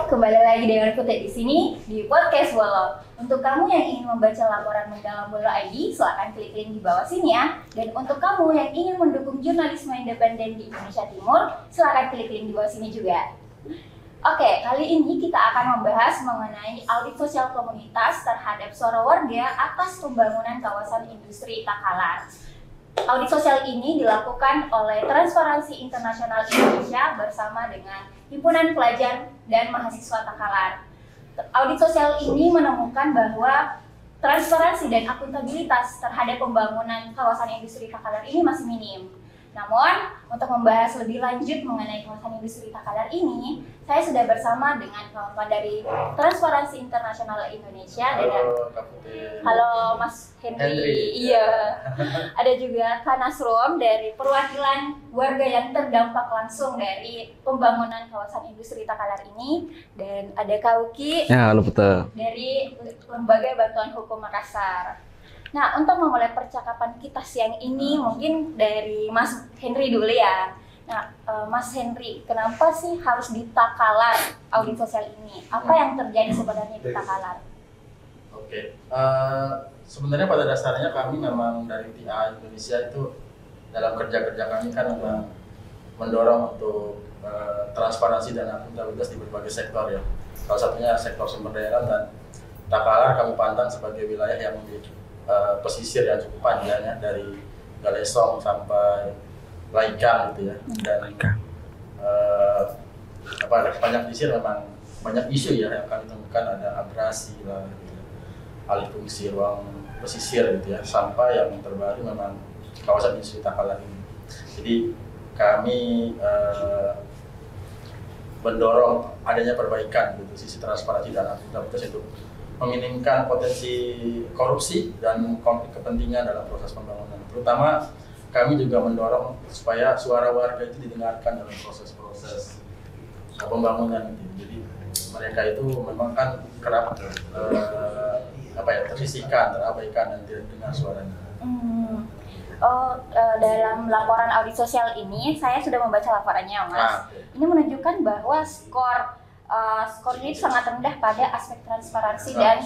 kembali lagi dengan Putih di sini di podcast Bolo. Untuk kamu yang ingin membaca laporan mendalam Bolo ID, silakan klik link di bawah sini ya. Dan untuk kamu yang ingin mendukung jurnalisme independen di Indonesia Timur, silakan klik link di bawah sini juga. Oke, kali ini kita akan membahas mengenai audit sosial komunitas terhadap suara warga atas pembangunan kawasan industri Takalar. Audit sosial ini dilakukan oleh Transparansi Internasional Indonesia bersama dengan Himpunan Pelajar dan Mahasiswa Takalar. Audit sosial ini menemukan bahwa transparansi dan akuntabilitas terhadap pembangunan kawasan industri Takalar ini masih minim. Namun, untuk membahas lebih lanjut mengenai kawasan industri Takalar ini, saya sudah bersama dengan kawan-kawan dari Transparansi Internasional Indonesia. Halo Mas Henry. Iya. Ada juga Kak Nasrom dari perwakilan warga yang terdampak langsung dari pembangunan kawasan industri Takalar ini, dan ada Kak Uki. Ya, halo betul. Dari Lembaga Bantuan Hukum Makassar. Nah, untuk memulai percakapan kita siang ini, mungkin dari Mas Henry dulu ya. Nah, Mas Henry, kenapa sih harus di Takalar audit sosial ini? Apa yang terjadi sebenarnya di Takalar? Oke, sebenarnya pada dasarnya kami memang dari TA Indonesia itu dalam kerja-kerja kami kan memang mendorong untuk transparansi dan akuntabilitas di berbagai sektor ya. Salah satunya sektor sumber daya alam, dan Takalar kami pandang sebagai wilayah yang memiliki pesisir yang cukup panjang ya, dari Galesong sampai Laikang gitu ya. Dan banyak pesisir memang banyak isu ya yang kami temukan, ada abrasi lah gitu, alih fungsi ruang pesisir gitu ya, sampai yang terbaru memang kawasan industri Takalar ini. Jadi kami mendorong adanya perbaikan gitu, sisi transparansi dan akuntabilitas untuk meminimkan potensi korupsi dan konflik kepentingan dalam proses pembangunan. Terutama kami juga mendorong supaya suara warga itu didengarkan dalam proses-proses pembangunan gitu. Jadi mereka itu memang kan kerap tersisihkan, terabaikan dan tidak dengar suaranya. Dalam laporan audit sosial ini, saya sudah membaca laporannya, Mas. Ini menunjukkan bahwa skor ini sangat rendah pada aspek transparansi dan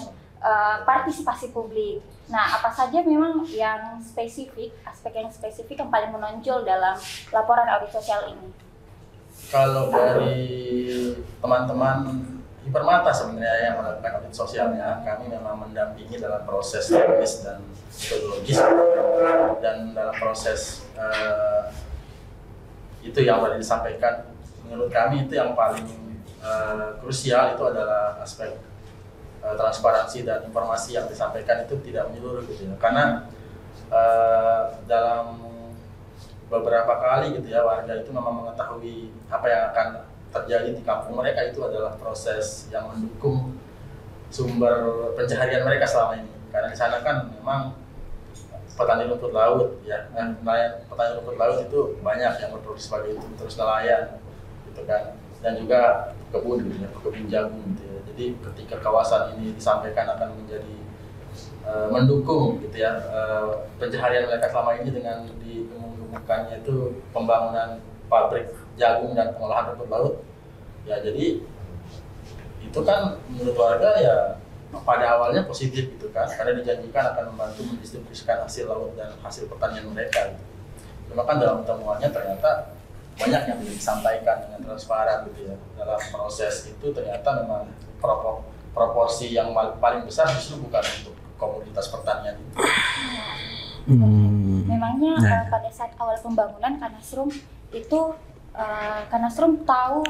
partisipasi publik. Nah, apa saja memang yang spesifik, aspek yang spesifik yang paling menonjol dalam laporan audit sosial ini? Kalau dari teman-teman Hipermata sebenarnya yang melakukan audit sosialnya, kami memang mendampingi dalam proses teknis dan metodologis, dan dalam proses itu yang tadi disampaikan, menurut kami itu yang paling krusial itu adalah aspek transparansi dan informasi yang disampaikan itu tidak menyeluruh gitu ya. Karena dalam beberapa kali gitu ya, warga itu memang mengetahui apa yang akan terjadi di kampung mereka, itu adalah proses yang mendukung sumber pencaharian mereka selama ini. Karena di sana kan memang petani rumput laut ya, petani rumput laut itu banyak yang berproduksi sebagai itu, terus nelayan gitu kan, dan juga kebun gitu ya, kebun jagung gitu ya. Jadi ketika kawasan ini disampaikan akan menjadi mendukung gitu ya pencaharian mereka selama ini dengan digemuk-gemukkannya itu pembangunan pabrik jagung dan pengolahan rumput laut ya, jadi itu kan menurut warga ya pada awalnya positif gitu kan, karena dijanjikan akan membantu mendistribusikan hasil laut dan hasil pertanian mereka gitu. Cuma kan dalam temuannya ternyata banyak yang tidak disampaikan dengan transparan gitu ya. Dalam proses itu ternyata memang proporsi yang paling besar justru bukan untuk komoditas pertanian itu. Memangnya pada saat awal pembangunan Kanasrum itu Kanasrum tahu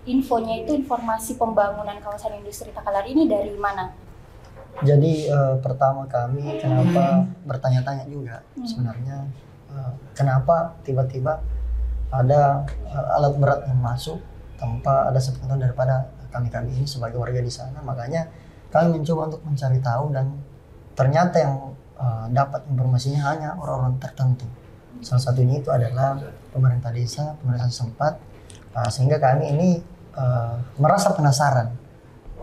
infonya itu informasi pembangunan kawasan industri Takalar ini dari mana? Jadi pertama kami kenapa bertanya-tanya juga sebenarnya kenapa tiba-tiba ada alat berat yang masuk tanpa ada sepengetahuan daripada kami ini sebagai warga di sana. Makanya kami mencoba untuk mencari tahu, dan ternyata yang dapat informasinya hanya orang-orang tertentu. Salah satunya itu adalah pemerintah desa setempat, sehingga kami ini merasa penasaran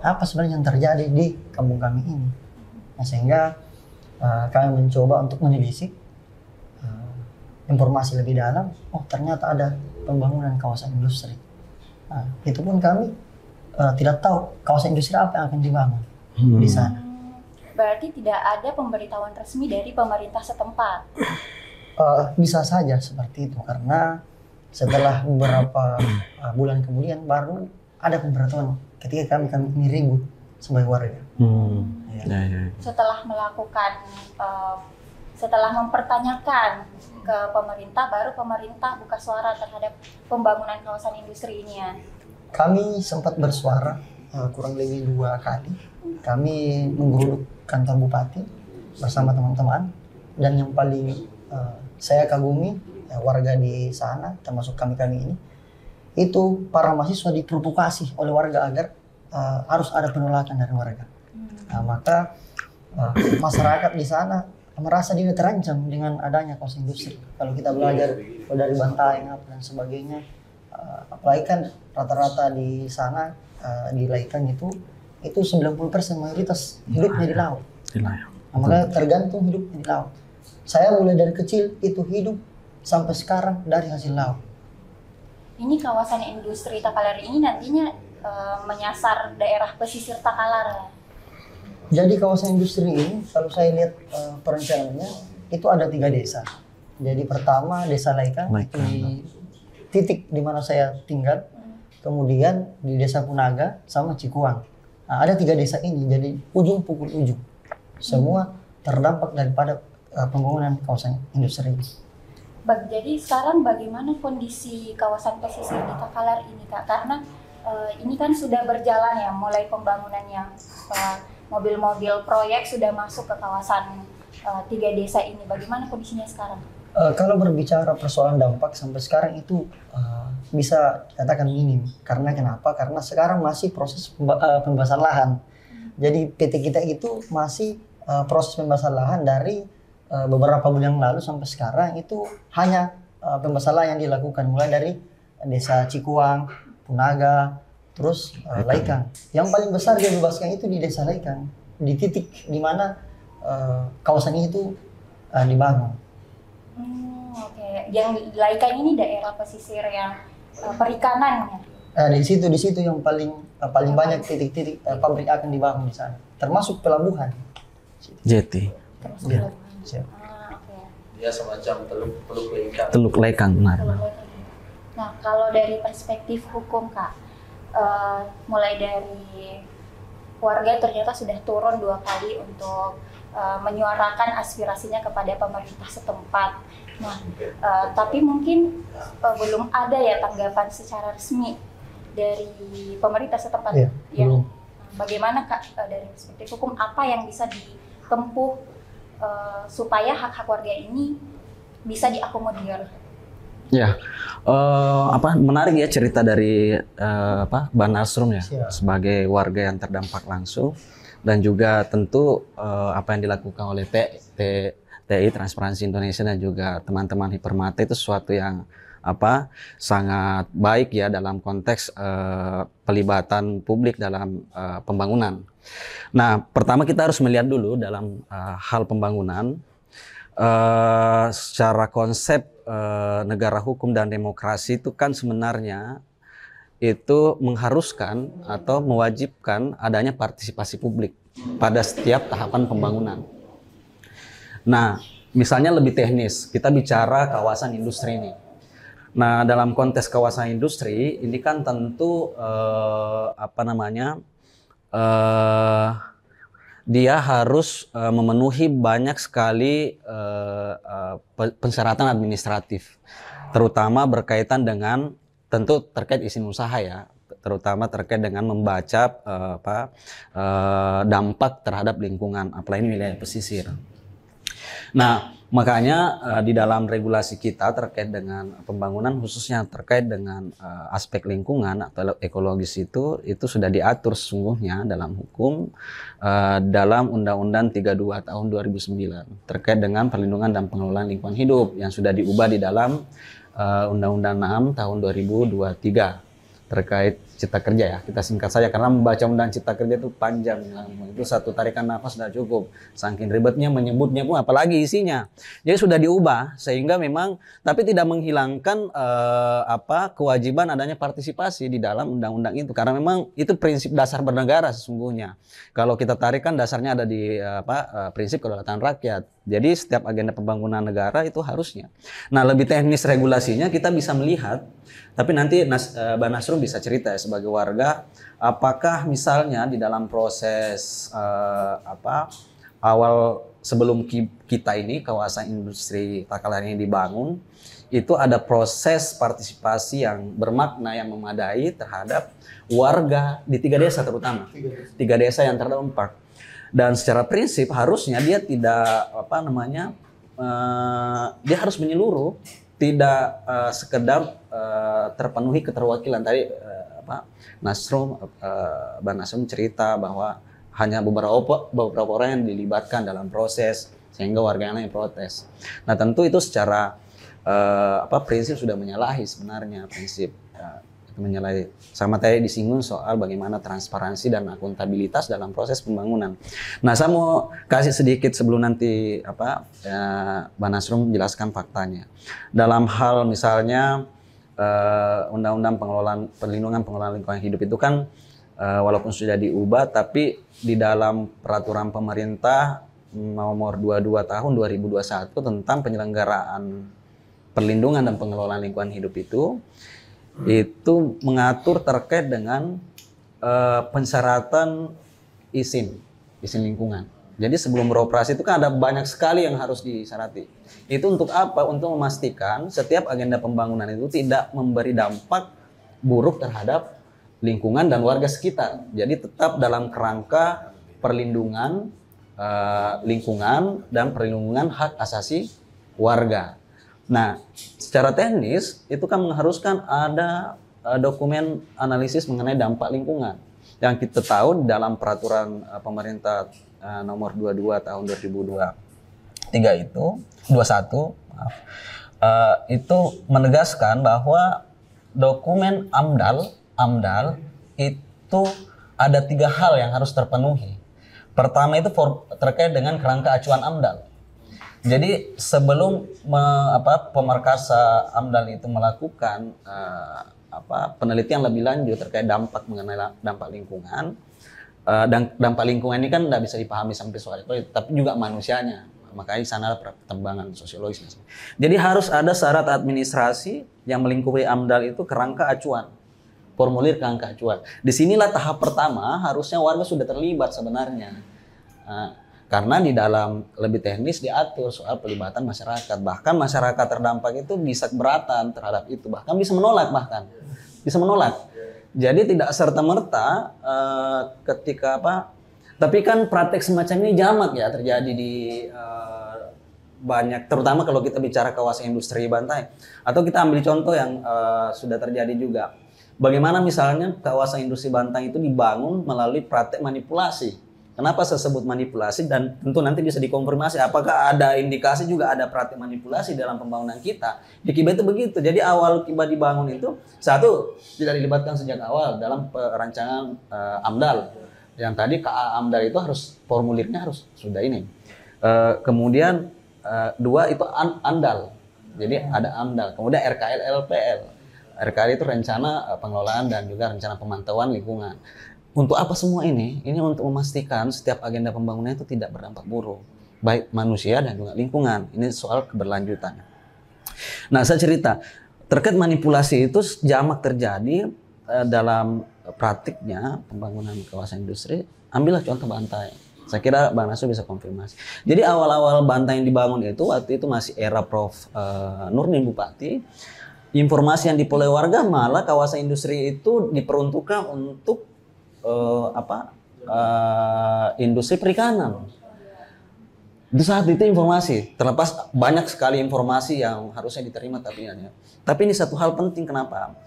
apa sebenarnya yang terjadi di kampung kami ini. Nah, sehingga kami mencoba untuk menelisik informasi lebih dalam. Oh, ternyata ada pembangunan kawasan industri. Nah, itu pun kami tidak tahu kawasan industri apa yang akan dibangun di sana. Berarti tidak ada pemberitahuan resmi dari pemerintah setempat. Bisa saja seperti itu karena setelah beberapa bulan kemudian baru ada pemberitahuan ketika kami ini ribut sebagai warga. Setelah melakukan, setelah mempertanyakan ke pemerintah, baru pemerintah buka suara terhadap pembangunan kawasan industri ini ya. Kami sempat bersuara kurang lebih 2 kali. Kami menggeruduk kantor bupati bersama teman-teman, dan yang paling saya kagumi warga di sana, termasuk kami ini, itu para mahasiswa diprovokasi oleh warga agar harus ada penolakan dari warga. Maka masyarakat di sana merasa dia terancam dengan adanya kawasan industri. Kalau kita belajar dari Bantaeng dan sebagainya, apalagi kan rata-rata di sana di Laikan itu 90% mayoritas hidupnya di laut. Maka tergantung hidupnya di laut. Saya mulai dari kecil itu hidup sampai sekarang dari hasil laut. Ini kawasan industri Takalar ini nantinya menyasar daerah pesisir Takalar. Jadi kawasan industri ini kalau saya lihat perencanaannya itu ada 3 desa. Jadi pertama desa Laikan di titik di mana saya tinggal, kemudian di desa Punaga sama Cikuang. Nah, ada 3 desa ini, jadi ujung pukul ujung. Semua terdampak daripada pembangunan kawasan industri. Jadi sekarang bagaimana kondisi kawasan pesisir di Takalar ini, Kak? Karena ini kan sudah berjalan ya, mulai pembangunan yang mobil-mobil proyek sudah masuk ke kawasan 3 desa ini. Bagaimana kondisinya sekarang? Kalau berbicara persoalan dampak sampai sekarang itu bisa dikatakan minim. Karena kenapa? Karena sekarang masih proses pembebasan lahan. Jadi PT kita itu masih proses pembebasan lahan dari beberapa bulan yang lalu sampai sekarang itu hanya pembebasan lahan yang dilakukan mulai dari desa Cikuang, Punaga, terus Laikan. Yang paling besar dia bebaskan itu di desa Laikan, di titik di mana kawasan itu dibangun. Oke. Yang Laikan ini daerah pesisir yang perikanan ya? Di situ yang paling banyak titik-titik pabrik akan dibangun di sana, termasuk pelabuhan. Jeti. Ya. Dia semacam teluk Laikan. Teluk Laikan, benar. Nah, kalau dari perspektif hukum, Kak, mulai dari warga ternyata sudah turun 2 kali untuk menyuarakan aspirasinya kepada pemerintah setempat. Nah, tapi mungkin belum ada ya tanggapan secara resmi dari pemerintah setempat. Iya, ya. belum. Bagaimana, Kak, dari perspektif hukum apa yang bisa ditempuh supaya hak-hak warga ini bisa diakomodir? Ya, menarik ya cerita dari Ban Asrum ya, sebagai warga yang terdampak langsung, dan juga tentu apa yang dilakukan oleh TI Transparansi Indonesia dan juga teman-teman Hipermata itu sesuatu yang sangat baik ya dalam konteks pelibatan publik dalam pembangunan. Nah, pertama kita harus melihat dulu dalam hal pembangunan secara konsep negara hukum dan demokrasi itu kan sebenarnya itu mengharuskan atau mewajibkan adanya partisipasi publik pada setiap tahapan pembangunan. Nah, misalnya lebih teknis, kita bicara kawasan industri ini. Nah, dalam konteks kawasan industri ini kan tentu dia harus memenuhi banyak sekali persyaratan administratif, terutama berkaitan dengan tentu terkait izin usaha ya, terutama terkait dengan membaca dampak terhadap lingkungan, apalagi wilayah pesisir. Nah, makanya di dalam regulasi kita terkait dengan pembangunan, khususnya terkait dengan aspek lingkungan atau ekologis itu sudah diatur sesungguhnya dalam hukum dalam Undang-Undang 32 tahun 2009 terkait dengan perlindungan dan pengelolaan lingkungan hidup yang sudah diubah di dalam Undang-Undang 6 tahun 2023 terkait Cipta Kerja ya. Kita singkat saja karena membaca Undang Cipta Kerja itu panjang. Itu satu tarikan nafas sudah cukup. Saking ribetnya menyebutnya pun apalagi isinya. Jadi sudah diubah sehingga memang tapi tidak menghilangkan kewajiban adanya partisipasi di dalam undang-undang itu karena memang itu prinsip dasar bernegara sesungguhnya. Kalau kita tarik kan dasarnya ada di prinsip kedaulatan rakyat. Jadi setiap agenda pembangunan negara itu harusnya. Nah, lebih teknis regulasinya kita bisa melihat tapi nanti Bang Nasrum bisa cerita ya, sebagai warga, apakah misalnya di dalam proses awal sebelum kita ini kawasan industri Takalar ini dibangun, itu ada proses partisipasi yang bermakna yang memadai terhadap warga di 3 desa terutama, 3 desa yang terdampak. Dan secara prinsip harusnya dia tidak dia harus menyeluruh. Tidak sekedar terpenuhi keterwakilan tadi Bang Nasrum cerita bahwa hanya beberapa orang yang dilibatkan dalam proses sehingga warga yang lain protes. Nah tentu itu secara prinsip sudah menyalahi sebenarnya prinsip menyalahi. Sama tadi disinggung soal bagaimana transparansi dan akuntabilitas dalam proses pembangunan. Nah, saya mau kasih sedikit sebelum nanti Bang Nasrum menjelaskan faktanya. Dalam hal misalnya Undang-Undang Perlindungan Pengelolaan Lingkungan Hidup itu kan walaupun sudah diubah, tapi di dalam peraturan pemerintah nomor 22 tahun 2021 tentang penyelenggaraan perlindungan dan pengelolaan lingkungan hidup itu mengatur terkait dengan pensyaratan izin lingkungan. Jadi sebelum beroperasi itu kan ada banyak sekali yang harus disyarati. Itu untuk apa? Untuk memastikan setiap agenda pembangunan itu tidak memberi dampak buruk terhadap lingkungan dan warga sekitar. Jadi tetap dalam kerangka perlindungan lingkungan dan perlindungan hak asasi warga. Nah, secara teknis itu kan mengharuskan ada dokumen analisis mengenai dampak lingkungan. Yang kita tahu dalam peraturan pemerintah nomor 22 tahun 2021 itu menegaskan bahwa dokumen AMDAL itu ada 3 hal yang harus terpenuhi. Pertama itu terkait dengan kerangka acuan AMDAL. Jadi sebelum pemerkasa AMDAL itu melakukan penelitian lebih lanjut terkait dampak mengenai dampak lingkungan, dan dampak lingkungan ini kan tidak bisa dipahami sampai soal itu, tapi juga manusianya. Makanya di sana ada pertimbangan sosiologis. Jadi harus ada syarat administrasi yang melingkupi AMDAL itu kerangka acuan, formulir kerangka acuan. Disinilah tahap pertama harusnya warga sudah terlibat sebenarnya. Karena di dalam lebih teknis diatur soal pelibatan masyarakat. Bahkan masyarakat terdampak itu bisa keberatan terhadap itu. Bahkan bisa menolak Bisa menolak. Jadi tidak serta-merta ketika tapi kan praktek semacam ini jamak ya terjadi di banyak, terutama kalau kita bicara kawasan industri Bantai. Atau kita ambil contoh yang sudah terjadi juga. Bagaimana misalnya kawasan industri Bantai itu dibangun melalui praktek manipulasi. Kenapa saya sebut manipulasi dan tentu nanti bisa dikonfirmasi apakah ada indikasi juga ada praktik manipulasi dalam pembangunan kita. Di Kiba itu begitu. Jadi awal Kiba dibangun itu satu tidak dilibatkan sejak awal dalam perancangan AMDAL. Yang tadi KA AMDAL itu harus formulirnya harus sudah ini. Kemudian 2 itu ANDAL. Jadi ada AMDAL. Kemudian RKL LPL. RKL itu rencana pengelolaan dan juga rencana pemantauan lingkungan. Untuk apa semua ini? Ini untuk memastikan setiap agenda pembangunan itu tidak berdampak buruk, baik manusia dan juga lingkungan. Ini soal keberlanjutan. Nah, saya cerita terkait manipulasi itu jamak terjadi dalam praktiknya pembangunan kawasan industri. Ambillah contoh Bantai. Saya kira Bang Nasrum bisa konfirmasi. Jadi awal-awal Bantai yang dibangun itu waktu itu masih era Prof. Nurdin Bupati. Informasi yang diperoleh warga malah kawasan industri itu diperuntukkan untuk industri perikanan. Di saat itu informasi, terlepas banyak sekali informasi yang harusnya diterima tapi ini satu hal penting. Kenapa?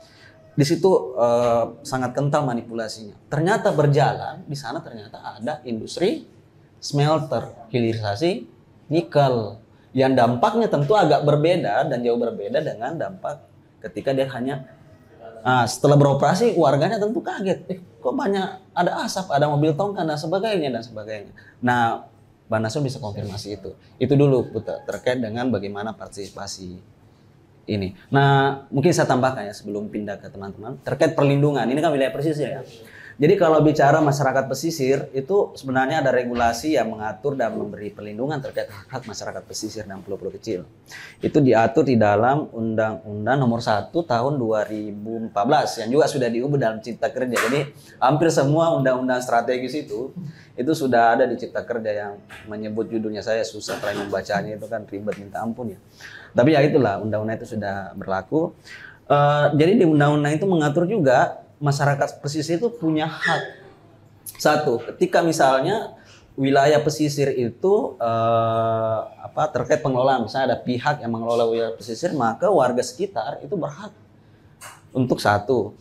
Di situ sangat kental manipulasinya. Ternyata berjalan di sana ternyata ada industri smelter, hilirisasi nikel yang dampaknya tentu agak berbeda dan jauh berbeda dengan dampak ketika dia hanya Nah, setelah beroperasi warganya tentu kaget, kok banyak ada asap, ada mobil tongkang dan sebagainya dan sebagainya. Nah, Banasrum bisa konfirmasi itu. Itu dulu terkait dengan bagaimana partisipasi ini. Nah, mungkin saya tambahkan ya sebelum pindah ke teman-teman terkait perlindungan. Ini kan wilayah pesisir ya. Jadi kalau bicara masyarakat pesisir itu sebenarnya ada regulasi yang mengatur dan memberi perlindungan terkait hak masyarakat pesisir dan pulau-pulau kecil. Itu diatur di dalam Undang-Undang Nomor 1 Tahun 2014 yang juga sudah diubah dalam Cipta Kerja. Jadi hampir semua undang-undang strategis itu sudah ada di Cipta Kerja yang menyebut judulnya, saya susah terakhir membacanya itu kan ribet minta ampun ya. Tapi ya itulah undang-undang itu sudah berlaku. Jadi di undang-undang itu mengatur juga masyarakat pesisir itu punya hak. Satu, ketika misalnya wilayah pesisir itu terkait pengelolaan, misalnya ada pihak yang mengelola wilayah pesisir, maka warga sekitar itu berhak untuk satu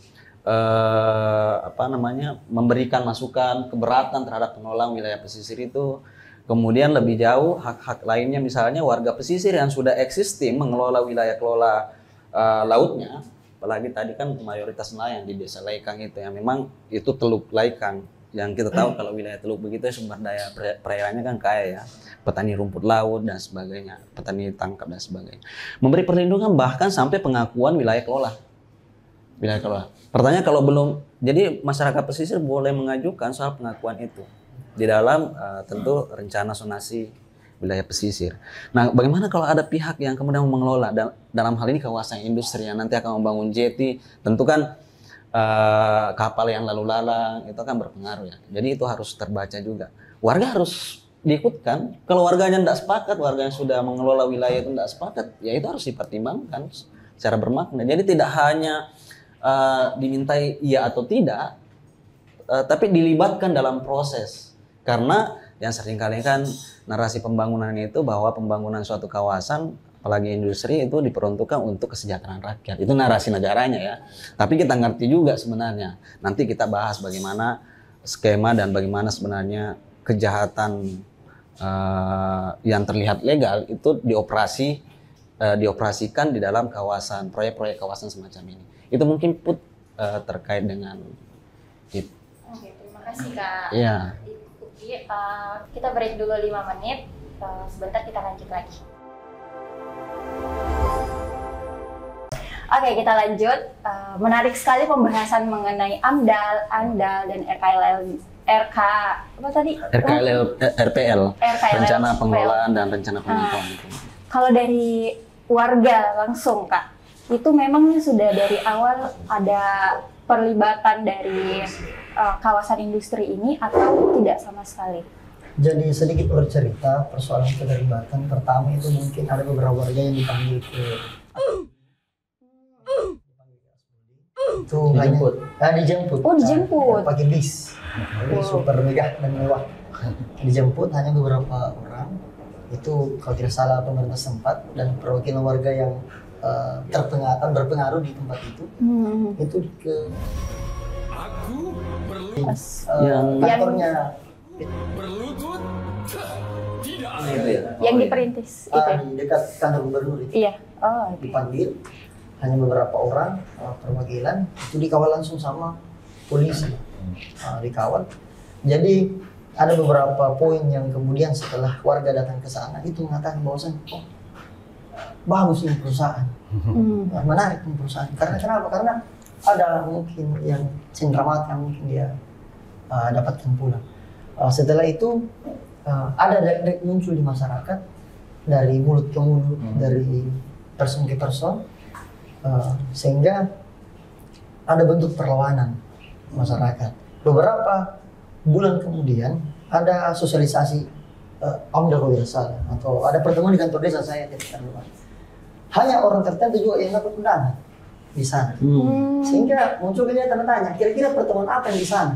memberikan masukan keberatan terhadap pengelolaan wilayah pesisir itu. Kemudian lebih jauh hak-hak lainnya, misalnya warga pesisir yang sudah existing mengelola wilayah kelola lautnya. Apalagi tadi kan mayoritas nelayan di desa Laikang itu yang memang itu Teluk Laikang yang kita tahu kalau wilayah Teluk begitu sumber daya perairannya kan kaya ya, petani rumput laut dan sebagainya, petani tangkap dan sebagainya. Memberi perlindungan bahkan sampai pengakuan wilayah kelola. Pertanyaan kalau belum, jadi masyarakat pesisir boleh mengajukan soal pengakuan itu di dalam tentu rencana zonasi wilayah pesisir. Nah, bagaimana kalau ada pihak yang kemudian mengelola dalam hal ini kawasan industri yang nanti akan membangun jeti, tentu kan kapal yang lalu lalang itu akan berpengaruh ya. Jadi itu harus terbaca juga. Warga harus diikutkan. Kalau warganya tidak sepakat, warga yang sudah mengelola wilayah itu tidak sepakat, ya itu harus dipertimbangkan secara bermakna. Jadi tidak hanya dimintai iya atau tidak, tapi dilibatkan dalam proses. Karena yang seringkali kan narasi pembangunan itu bahwa pembangunan suatu kawasan, apalagi industri itu diperuntukkan untuk kesejahteraan rakyat. Itu narasi negaranya ya. Tapi kita ngerti juga sebenarnya. Nanti kita bahas bagaimana skema dan bagaimana sebenarnya kejahatan yang terlihat legal itu dioperasikan di dalam kawasan, proyek-proyek kawasan semacam ini. Itu mungkin terkait dengan itu. Oke, terima kasih Kak. Iya. Kita break dulu 5 menit, sebentar kita lanjut lagi. Oke, kita lanjut. Menarik sekali pembahasan mengenai AMDAL, ANDAL, dan RPL, rencana pengelolaan dan rencana pengelolaan. Kalau dari warga langsung Kak, itu memang sudah dari awal ada perlibatan dari kawasan industri ini atau tidak sama sekali? Jadi sedikit bercerita persoalan keterlibatan. Pertama itu mungkin ada beberapa warga yang dipanggil ke itu dijemput. Oh, dijemput. Pakai bis. Jadi super megah dan mewah. Dijemput hanya beberapa orang. Itu kalau tidak salah pemerintah setempat dan perwakilan warga yang berpengaruh di tempat itu. Itu ke kantornya berlutut tidak yang diperintis itu di dekat kantor gubernur itu. Iya. Oh, okay. Dipanggil hanya beberapa orang perwakilan, itu dikawal langsung sama polisi. Dikawal. Jadi ada beberapa poin yang kemudian setelah warga datang ke sana itu mengatakan bahwasan bagus ini perusahaan, menarik ini perusahaan. Karena kenapa? Karena ada mungkin yang cenderamata yang mungkin dia dapatkan pulang. Setelah itu ada muncul di masyarakat dari mulut ke mulut, dari person ke person, sehingga ada bentuk perlawanan masyarakat. Beberapa bulan kemudian ada sosialisasi AMDAL kalau tidak salah, atau ada pertemuan di kantor desa saya tidak lupa. Hanya orang tertentu juga yang dapat undangan di sana. Sehingga muncul tanda tanya, kira-kira pertemuan apa yang di sana?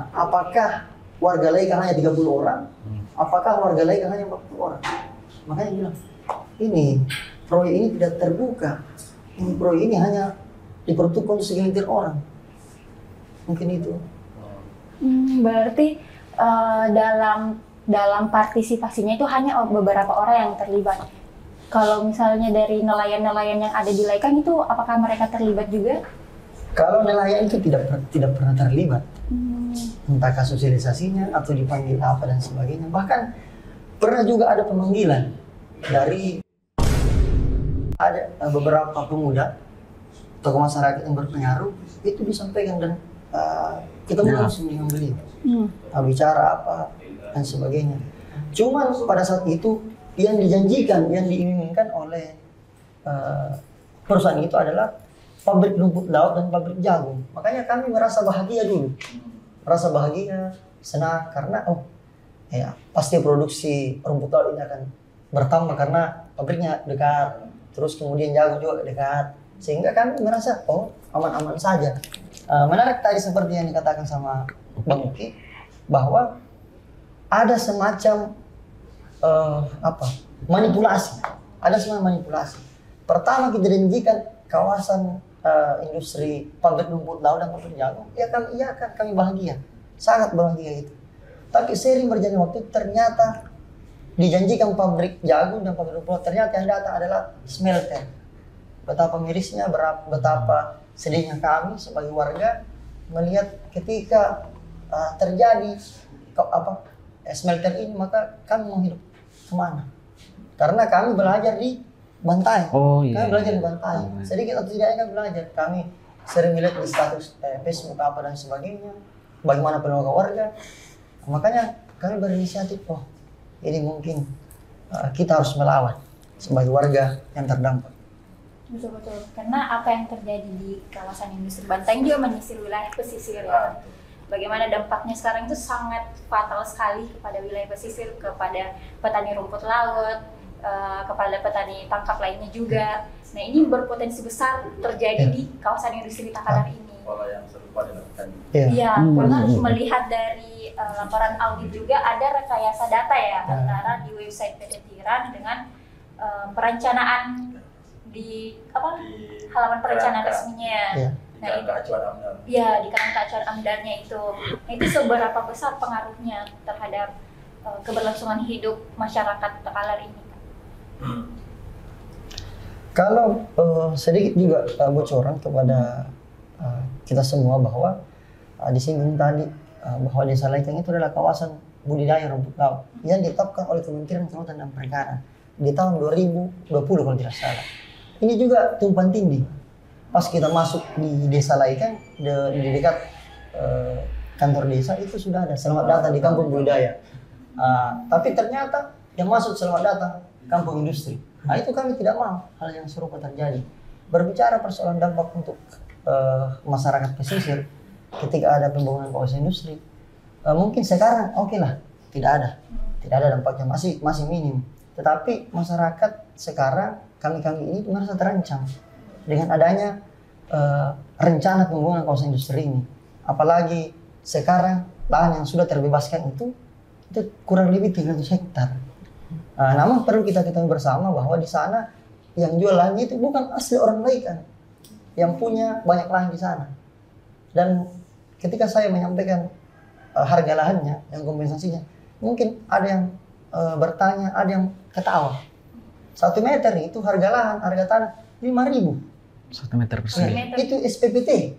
Apakah warga Laikang hanya 30 orang? Apakah warga Laikang hanya 40 orang? Makanya bilang, ini proyek ini tidak terbuka. Ini proyek ini hanya diperuntukkan untuk segelintir orang. Mungkin itu. Berarti dalam partisipasinya itu hanya beberapa orang yang terlibat. Kalau misalnya dari nelayan-nelayan yang ada di Laikang itu, apakah mereka terlibat juga? Kalau nelayan itu tidak pernah terlibat, entah sosialisasinya atau dipanggil apa dan sebagainya. Bahkan pernah juga ada pemanggilan dari ada beberapa pemuda tokoh masyarakat yang berpengaruh itu disampaikan dan kita langsung dengan beliau bicara apa dan sebagainya. Cuman pada saat itu yang dijanjikan, yang diinginkan oleh perusahaan itu adalah pabrik rumput laut dan pabrik jagung. Makanya kami merasa bahagia dulu, merasa bahagia, senang karena pasti produksi rumput laut ini akan bertambah karena pabriknya dekat, terus kemudian jagung juga dekat, sehingga kami merasa aman-aman saja. Menarik tadi seperti yang dikatakan sama Bang Uki bahwa ada semacam manipulasi, ada semacam manipulasi. Pertama kita janjikan kawasan industri pabrik rumput laut dan pabrik jagung, ya kami iakan, kami bahagia, sangat bahagia itu. Tapi sering berjalan waktu ternyata dijanjikan pabrik jagung dan pabrik rumput laut, ternyata yang datang adalah smelter. Betapa mirisnya, betapa sedihnya kami sebagai warga melihat ketika terjadi smelter ini, maka kami mau hidup kemana? Karena kami belajar di Bantai. Kami belajar di Bantai. Sedikit atau tidaknya kami belajar. Kami sering melihat di status Facebook apa dan sebagainya. Bagaimana penolakan warga. Makanya kami berinisiatif, ini mungkin kita harus melawan sebagai warga yang terdampak. Betul-betul. Karena apa yang terjadi di kawasan industri Bantai juga menyisir wilayah pesisir ya. Bagaimana dampaknya sekarang itu sangat fatal sekali kepada wilayah pesisir, kepada petani rumput laut, kepada petani tangkap lainnya juga. Nah, ini berpotensi besar terjadi di kawasan industri Takalar ini. Pola yang serupa dilakukan. Iya, karena melihat dari laporan audit juga ada rekayasa data ya antara di website PT Tiran dengan perencanaan di halaman perencanaan resminya. Nah, di kerangka acuan AMDAL-nya itu. Nah, itu seberapa besar pengaruhnya terhadap keberlangsungan hidup masyarakat Takalar ini? Kalau sedikit juga bocoran kepada kita semua bahwa disinggung tadi bahwa Desa Laikang itu adalah kawasan budidaya rumput laut yang ditetapkan oleh Kementerian Kelautan dan Perikanan di tahun 2020 kalau tidak salah. Ini juga tumpang tindih. Pas kita masuk di Desa Laikang di dekat kantor desa itu sudah ada selamat datang di kampung budidaya. Tapi ternyata yang masuk selamat datang kampung industri. Nah, itu kami tidak mau hal yang serupa terjadi. Berbicara persoalan dampak untuk masyarakat pesisir ketika ada pembangunan kawasan industri, mungkin sekarang lah, tidak ada dampaknya, masih minim. Tetapi masyarakat sekarang kami ini merasa terancam dengan adanya rencana pembangunan kawasan industri ini. Apalagi sekarang lahan yang sudah terbebaskan itu kurang lebih 300 hektar. Namun perlu kita ketahui bersama bahwa di sana yang jual lahannya itu bukan asli orang Laikang yang punya banyak lahan di sana. Dan ketika saya menyampaikan harga lahannya, yang kompensasinya, mungkin ada yang bertanya, ada yang ketawa. 1 meter itu harga lahan, harga tanah 5.000. 1 meter persegi. Itu SPPT.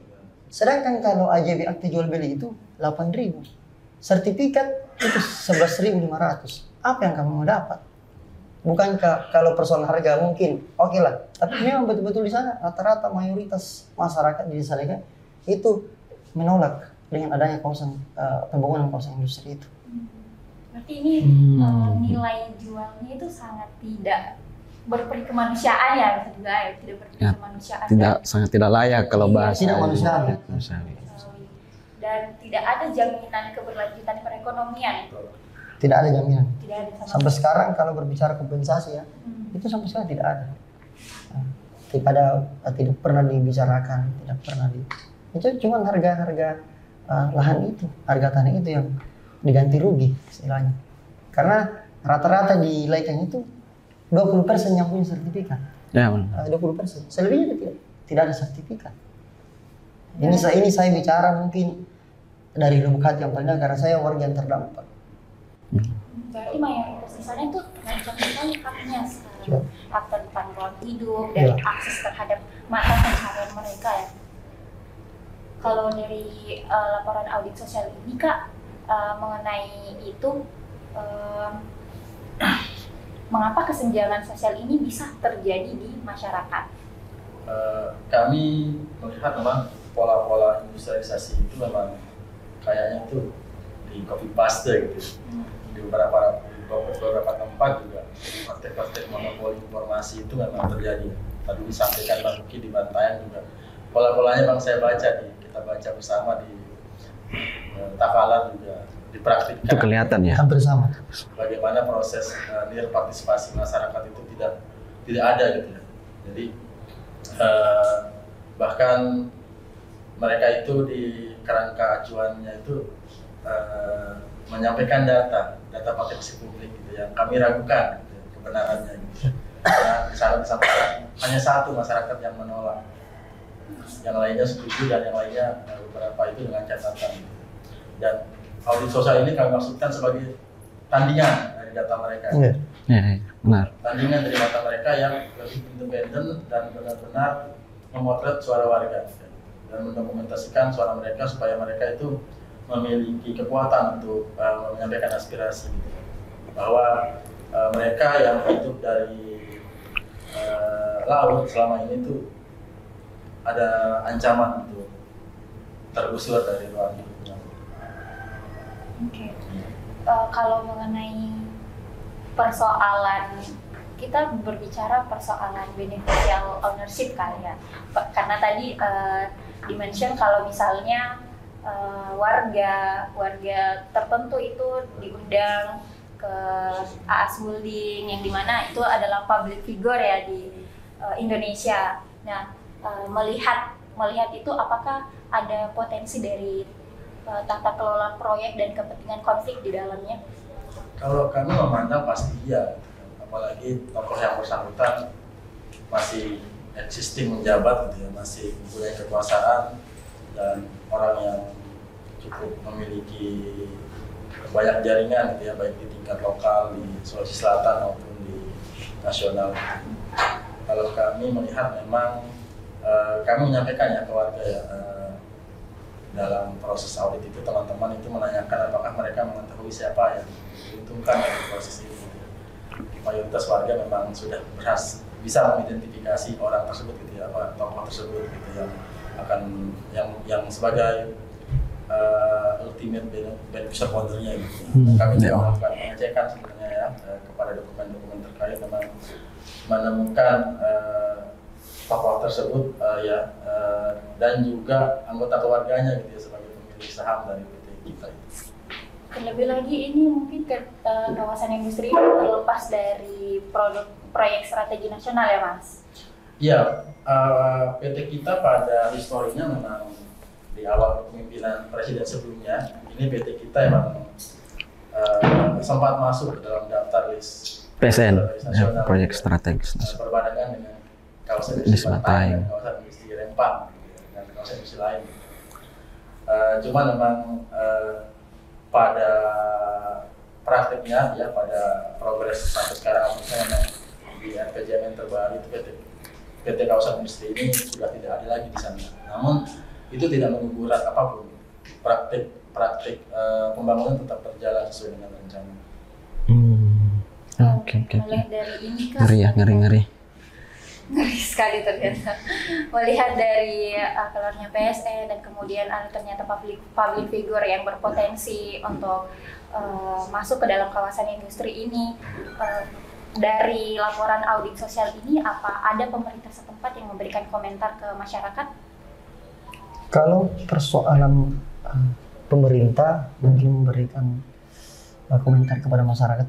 Sedangkan kalau AJB akte jual beli itu 8.000. Sertifikat itu 11.500. Apa yang kamu mau dapat? Bukankah kalau persoalan harga mungkin lah. Tapi memang betul-betul di sana rata-rata mayoritas masyarakat di Desa Laikang itu menolak dengan adanya kawasan pembangunan kawasan industri itu. Berarti ini nilai jualnya itu sangat tidak berperi kemanusiaan ya, tidak berperi kemanusiaan. Sangat tidak layak kalau bahasa. Tidak manusiawi. Dan tidak ada jaminan keberlanjutan perekonomian. Tidak ada jaminan. Tidak ada sampai sekarang kalau berbicara kompensasi ya, itu sampai sekarang tidak ada. Tidak pernah dibicarakan, tidak pernah itu cuma harga lahan itu, harga tanah itu yang diganti rugi istilahnya. Karena rata-rata di Laikang itu 20% yang punya sertifikat. Ya, benar. 20%. Selebihnya tidak ada sertifikat. Ini saya bicara mungkin dari lubuk hati yang paling dalam karena saya warga yang terdampak. Berarti mayoritas di sana itu terancam sekali haknya sekarang, hak tentang ruang hidup dan akses terhadap mata pencaharian mereka ya. Kalau dari laporan audit sosial ini Kak, mengenai itu mengapa kesenjangan sosial ini bisa terjadi di masyarakat? Kami melihat memang pola-pola industrialisasi itu memang kayaknya itu di copy paste gitu. Di beberapa tempat juga praktek-praktek monopoli informasi itu memang terjadi. Tadi disampaikan Bang Uki di Bantayan juga pola-polanya Bang saya baca kita baca bersama di Takalar juga dipraktikkan. Itu kelihatan ya. Hampir sama. Bagaimana proses nilai partisipasi masyarakat itu tidak ada gitu ya. Jadi bahkan mereka itu di kerangka acuannya itu menyampaikan data partisipasi publik gitu yang kami ragukan gitu, kebenarannya gitu. Karena misalnya disampaikan hanya satu masyarakat yang menolak, yang lainnya setuju dan yang lainnya beberapa itu dengan catatan gitu. Dan audit sosial ini kami maksudkan sebagai tandingan dari data mereka. Ya, benar. Tandingan dari data mereka yang lebih independen dan benar-benar memotret suara warga dan mendokumentasikan suara mereka supaya mereka itu memiliki kekuatan untuk menyampaikan aspirasi gitu. Bahwa mereka yang hidup dari laut selama ini tuh ada ancaman untuk tergusur dari luar hidupnya. Oke. Kalau mengenai persoalan, kita berbicara persoalan beneficial ownership kali ya, karena tadi dimention kalau misalnya warga tertentu itu diundang ke AAS Holding yang dimana itu adalah public figure ya di Indonesia. Nah, melihat itu apakah ada potensi dari tata kelola proyek dan kepentingan konflik di dalamnya? Kalau kami memandang pasti iya, apalagi tokoh yang bersangkutan masih existing menjabat gitu ya, masih mempunyai kekuasaan dan orang yang cukup memiliki banyak jaringan gitu ya, baik di tingkat lokal di Sulawesi Selatan maupun di nasional. Kalau kami melihat memang kami menyampaikan ya ke warga ya, dalam proses audit itu teman-teman itu menanyakan apakah mereka mengetahui siapa yang diuntungkan dari proses ini. Mayoritas warga memang sudah bisa mengidentifikasi orang tersebut gitu ya, apa tokoh tersebut gitu yang akan yang sebagai ultimate beneficial owner-nya gitu. Kami juga melakukan pengecekan sebenarnya ya kepada dokumen-dokumen terkait memang menemukan tokoh tersebut dan juga anggota keluarganya gitu ya sebagai pemilik saham dari PT kita itu. Terlebih lagi ini mungkin kawasan industri ini terlepas dari proyek strategi nasional ya Mas? Iya, PT kita pada historinya memang di awal kepemimpinan presiden sebelumnya, ini PT kita emang sempat masuk ke dalam daftar list PSN, nasional, proyek strategis. Berbarengan dengan kawasan industri Bantayan, kawasan industri Rempang, dan kawasan industri lain. Cuman memang pada prakteknya ya pada progres sampai sekarang misalnya di RPJMN terbaru itu PT kawasan industri ini sudah tidak ada lagi di sana. Namun itu tidak mengugurat apapun, praktik pembangunan tetap berjalan sesuai dengan rencana. Oke. Melihat dari ini kan Ngeri sekali ternyata. Melihat dari keluarnya PSN dan kemudian ada ternyata public figure yang berpotensi untuk masuk ke dalam kawasan industri ini. Dari laporan audit sosial ini, apa ada pemerintah setempat yang memberikan komentar ke masyarakat? Kalau persoalan pemerintah mungkin memberikan komentar kepada masyarakat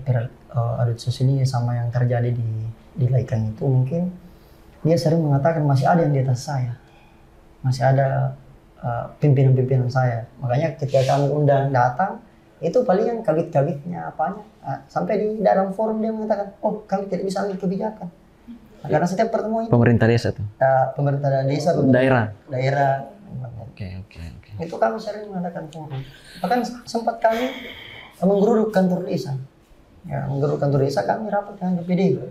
audit sosial ini sama yang terjadi di Laikan itu, mungkin dia sering mengatakan masih ada yang di atas saya, masih ada pimpinan-pimpinan saya. Makanya ketika kami undang datang, itu paling yang kabit-kabitnya apanya, sampai di dalam forum dia mengatakan, oh kami tidak bisa ambil kebijakan. Karena setiap pertemuan pemerintah desa tuh? Pemerintah desa, daerah. Oke. Itu kami sering mengadakan forum. Bahkan sempat kami menggeruduk kantor desa. Ya, menggeruduk kantor desa, kami rapat dengan DPD.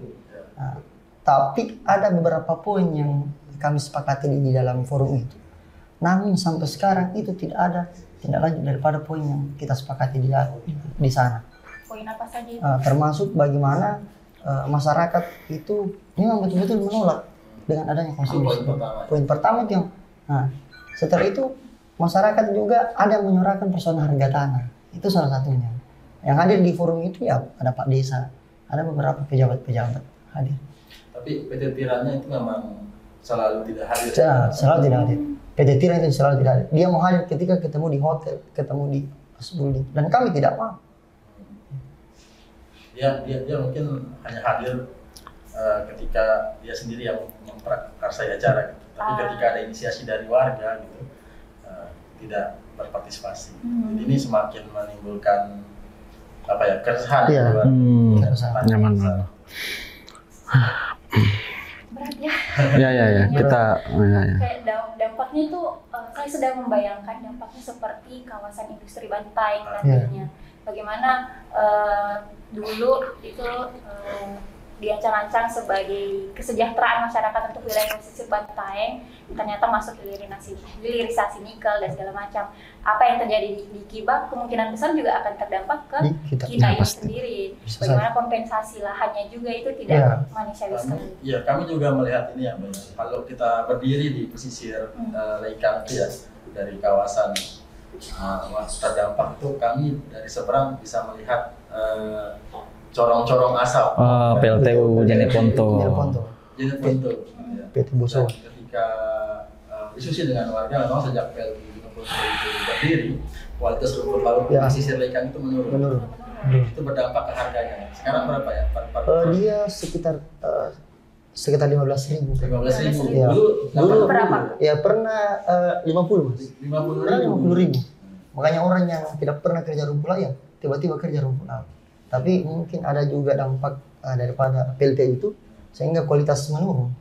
Tapi ada beberapa poin yang kami sepakati di dalam forum itu. Namun sampai sekarang itu tidak ada tindak lanjut daripada poin yang kita sepakati di sana. Poin apa saja itu? Termasuk bagaimana masyarakat itu memang betul-betul menolak dengan adanya konstitusi. Poin pertama itu yang, nah, setelah itu masyarakat juga ada menyuarakan persoalan harga tanah. Itu salah satunya. Yang hadir di forum itu ya ada Pak Desa, ada beberapa pejabat-pejabat hadir. Tapi PT Tirannya itu memang selalu tidak hadir. Selalu tidak hadir. PT Tiran itu selalu tidak hadir. Dia mau hadir ketika ketemu di hotel, ketemu di building, dan kami tidak mau. Dia mungkin hanya hadir ketika dia sendiri yang memprakarsai acara gitu. Tapi ketika ada inisiasi dari warga gitu, tidak berpartisipasi. Jadi ini semakin menimbulkan apa ya, keresahan buat nyaman. Berat ya. Ya. Kita Kayak dampaknya tuh saya sedang membayangkan dampaknya seperti kawasan industri Bantaeng nantinya. Bagaimana dulu itu diancang-ancang sebagai kesejahteraan masyarakat untuk wilayah pesisir Bantaeng, ternyata masuk hilirisasi nikel dan segala macam. Apa yang terjadi di Kibak kemungkinan besar juga akan terdampak ke kita itu sendiri. Bagaimana kompensasi lahannya juga itu tidak manusiawi sekali. Iya, kami juga melihat ini ya, kalau kita berdiri di pesisir Leikang itu ya, dari kawasan terdampak itu, kami dari seberang bisa melihat corong-corong asap. PLTU Jeneponto. PT Buso. Ketika diskusi dengan warga, memang sejak PLTU Jeneponto itu berdiri, kualitas rumput laut di pesisir Leikang itu menurun. Itu berdampak ke harganya. Sekarang berapa ya? Dia sekitar 15.000. 15.000. Ya. Dulu berapa? Ya pernah 50 Mas. 50.000. Makanya orang yang tidak pernah kerja rumput laut ya tiba-tiba kerja rumput laut. Tapi mungkin ada juga dampak daripada PLT itu sehingga kualitas menurun.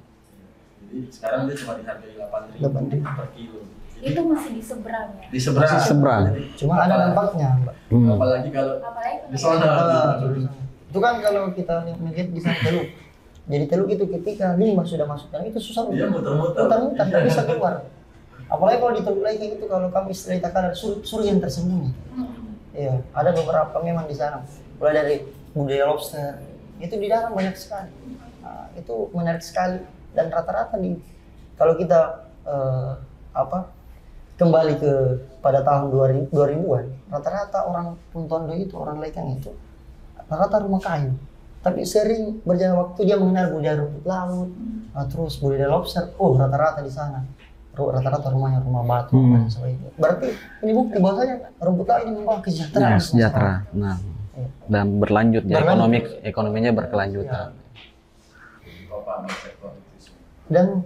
Jadi sekarang dia cuma dihargai 8.000 per kilo. Jadi, Itu masih di seberang ya? Di seberang. Cuma ada dampaknya, Mbak. Apalagi kalau di sana. Itu kan kalau kita melihat di sana Teluk. Jadi Teluk itu ketika limbah sudah masuk dan itu susah. Dia muter-muter. Tidak bisa keluar. Apalagi kalau di Teluk lagi itu kalau kami istilah katakan sur yang tersembunyi. Iya, ada beberapa memang di sana. Mulai dari budaya lobster itu di dalam banyak sekali. Nah, itu menarik sekali dan rata-rata kalau kita kembali pada tahun 2000-an, rata-rata orang Puntondo itu, orang Leikang itu rata-rata rumah kayu. Tapi sering berjalan waktu dia mengenal budaya rumput laut, terus budaya lobster. Rata-rata di sana. Rata-rata rumahnya rumah batu dan sebagainya. Berarti ini bukti bahwasanya rumput laut ini membawa kesejahteraan. Sejahtera. Nah, dan berlanjut ya, ekonominya berkelanjutan. Dan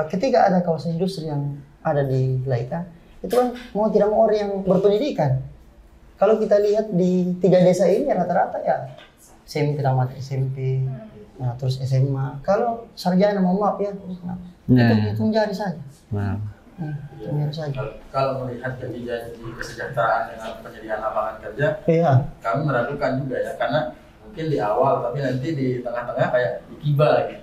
ketika ada kawasan industri yang ada di Leikang, itu kan mau tidak mau orang yang berpendidikan. Kalau kita lihat di 3 desa ini rata-rata ya SMP, tamat SMP, nah, terus SMA. Kalau sarjana mohon maaf ya, itu menjadi saja. Kalau melihat janji-janji kesejahteraan dengan penyediaan lapangan kerja, kami meragukan juga ya, karena mungkin di awal, tapi nanti di tengah-tengah kayak di Kiba lagi.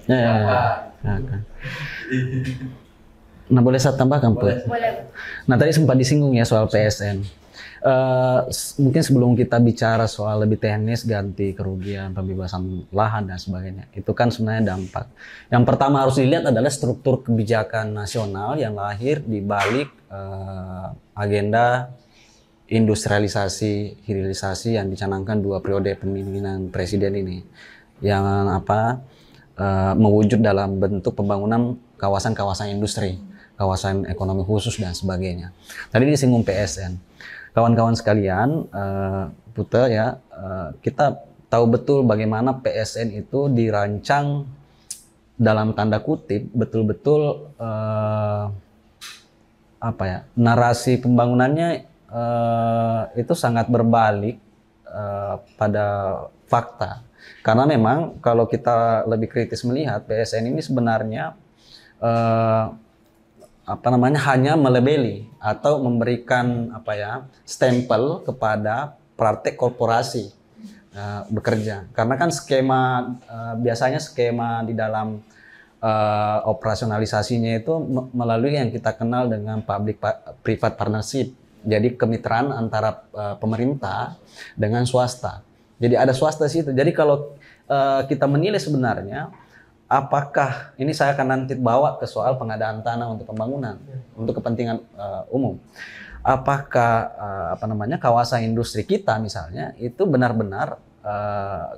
Nah, boleh saya tambahkan, Pak? Boleh. Nah, tadi sempat disinggung ya soal PSN. Mungkin sebelum kita bicara soal lebih teknis, ganti kerugian, pembebasan lahan dan sebagainya, itu kan sebenarnya dampak. Yang pertama harus dilihat adalah struktur kebijakan nasional yang lahir di balik agenda industrialisasi, hilirisasi yang dicanangkan 2 periode pemimpinan presiden ini, yang mewujud dalam bentuk pembangunan kawasan-kawasan industri, kawasan ekonomi khusus dan sebagainya. Tadi disinggung PSN. Kawan-kawan sekalian, Putra ya, kita tahu betul bagaimana PSN itu dirancang dalam tanda kutip betul-betul narasi pembangunannya itu sangat berbalik pada fakta. Karena memang kalau kita lebih kritis melihat PSN ini sebenarnya hanya melebeli atau memberikan stempel kepada praktek korporasi bekerja. Karena kan biasanya skema di dalam operasionalisasinya itu melalui yang kita kenal dengan public private partnership. Jadi kemitraan antara pemerintah dengan swasta. Jadi ada swasta situ. Jadi kalau kita menilai sebenarnya apakah ini, saya akan nanti bawa ke soal pengadaan tanah untuk pembangunan untuk kepentingan umum. Apakah kawasan industri kita misalnya itu benar-benar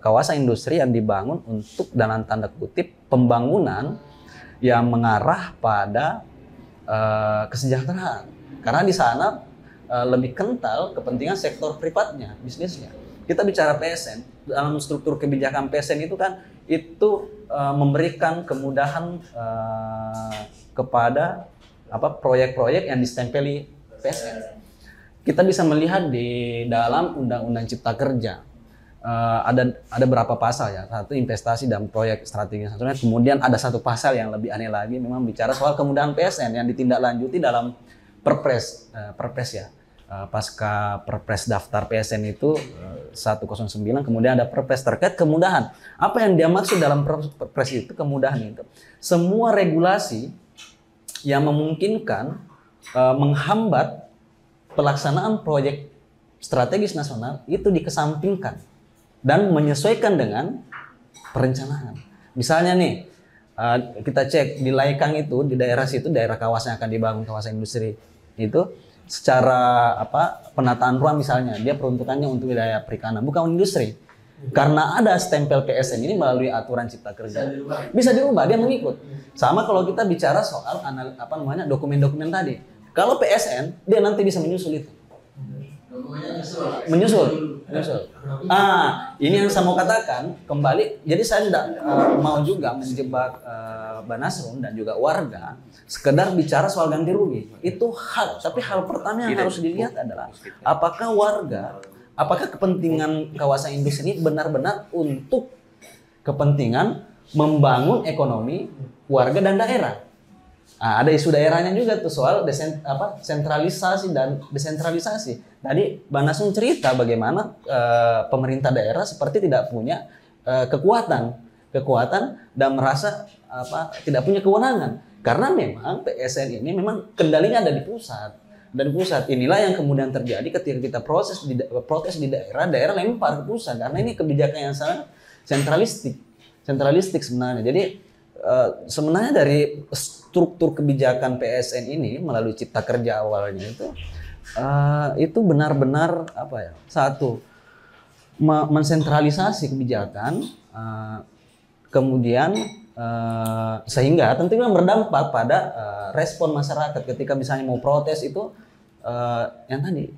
kawasan industri yang dibangun untuk dalam tanda kutip pembangunan yang mengarah pada kesejahteraan, karena di sana lebih kental kepentingan sektor privatnya, bisnisnya. Kita bicara PSN, dalam struktur kebijakan PSN itu kan itu memberikan kemudahan kepada proyek-proyek yang distempeli PSN. Kita bisa melihat di dalam Undang-Undang Cipta Kerja ada berapa pasal ya. Satu, investasi dan proyek strategi nasional. Kemudian ada satu pasal yang lebih aneh lagi, memang bicara soal kemudahan PSN yang ditindaklanjuti dalam Perpres ya. Pasca Perpres daftar PSN itu 109, kemudian ada Perpres terkait kemudahan. Apa yang dia maksud dalam Perpres itu, kemudahan itu semua regulasi yang memungkinkan menghambat pelaksanaan proyek strategis nasional itu dikesampingkan dan menyesuaikan dengan perencanaan. Misalnya nih, kita cek di Laikang itu, di daerah situ, daerah kawasan yang akan dibangun kawasan industri itu, secara penataan ruang misalnya, dia peruntukannya untuk wilayah perikanan, bukan industri. Karena ada stempel PSN ini melalui aturan Cipta Kerja. Bisa dirubah, dia mengikut. Sama kalau kita bicara soal dokumen-dokumen tadi. Kalau PSN, dia nanti bisa menyusul itu. Menyusul. Ini yang saya mau katakan kembali. Jadi saya tidak mau juga menjebak Banasrum dan juga warga sekedar bicara soal ganti rugi. Itu hal, tapi hal pertama yang harus dilihat adalah apakah kepentingan kawasan industri ini benar-benar untuk kepentingan membangun ekonomi warga dan daerah. Ada isu daerahnya juga tuh soal sentralisasi dan desentralisasi. Tadi Banasrum cerita bagaimana pemerintah daerah seperti tidak punya kekuatan dan merasa tidak punya kewenangan, karena memang PSN ini memang kendalinya ada di pusat. Dari pusat inilah yang kemudian terjadi ketika kita protes di daerah lempar ke pusat, karena ini kebijakan yang sangat sentralistik sebenarnya. Jadi sebenarnya dari struktur kebijakan PSN ini melalui Cipta Kerja awalnya itu benar-benar satu, mensentralisasi kebijakan, kemudian sehingga tentunya berdampak pada respon masyarakat ketika misalnya mau protes itu, yang tadi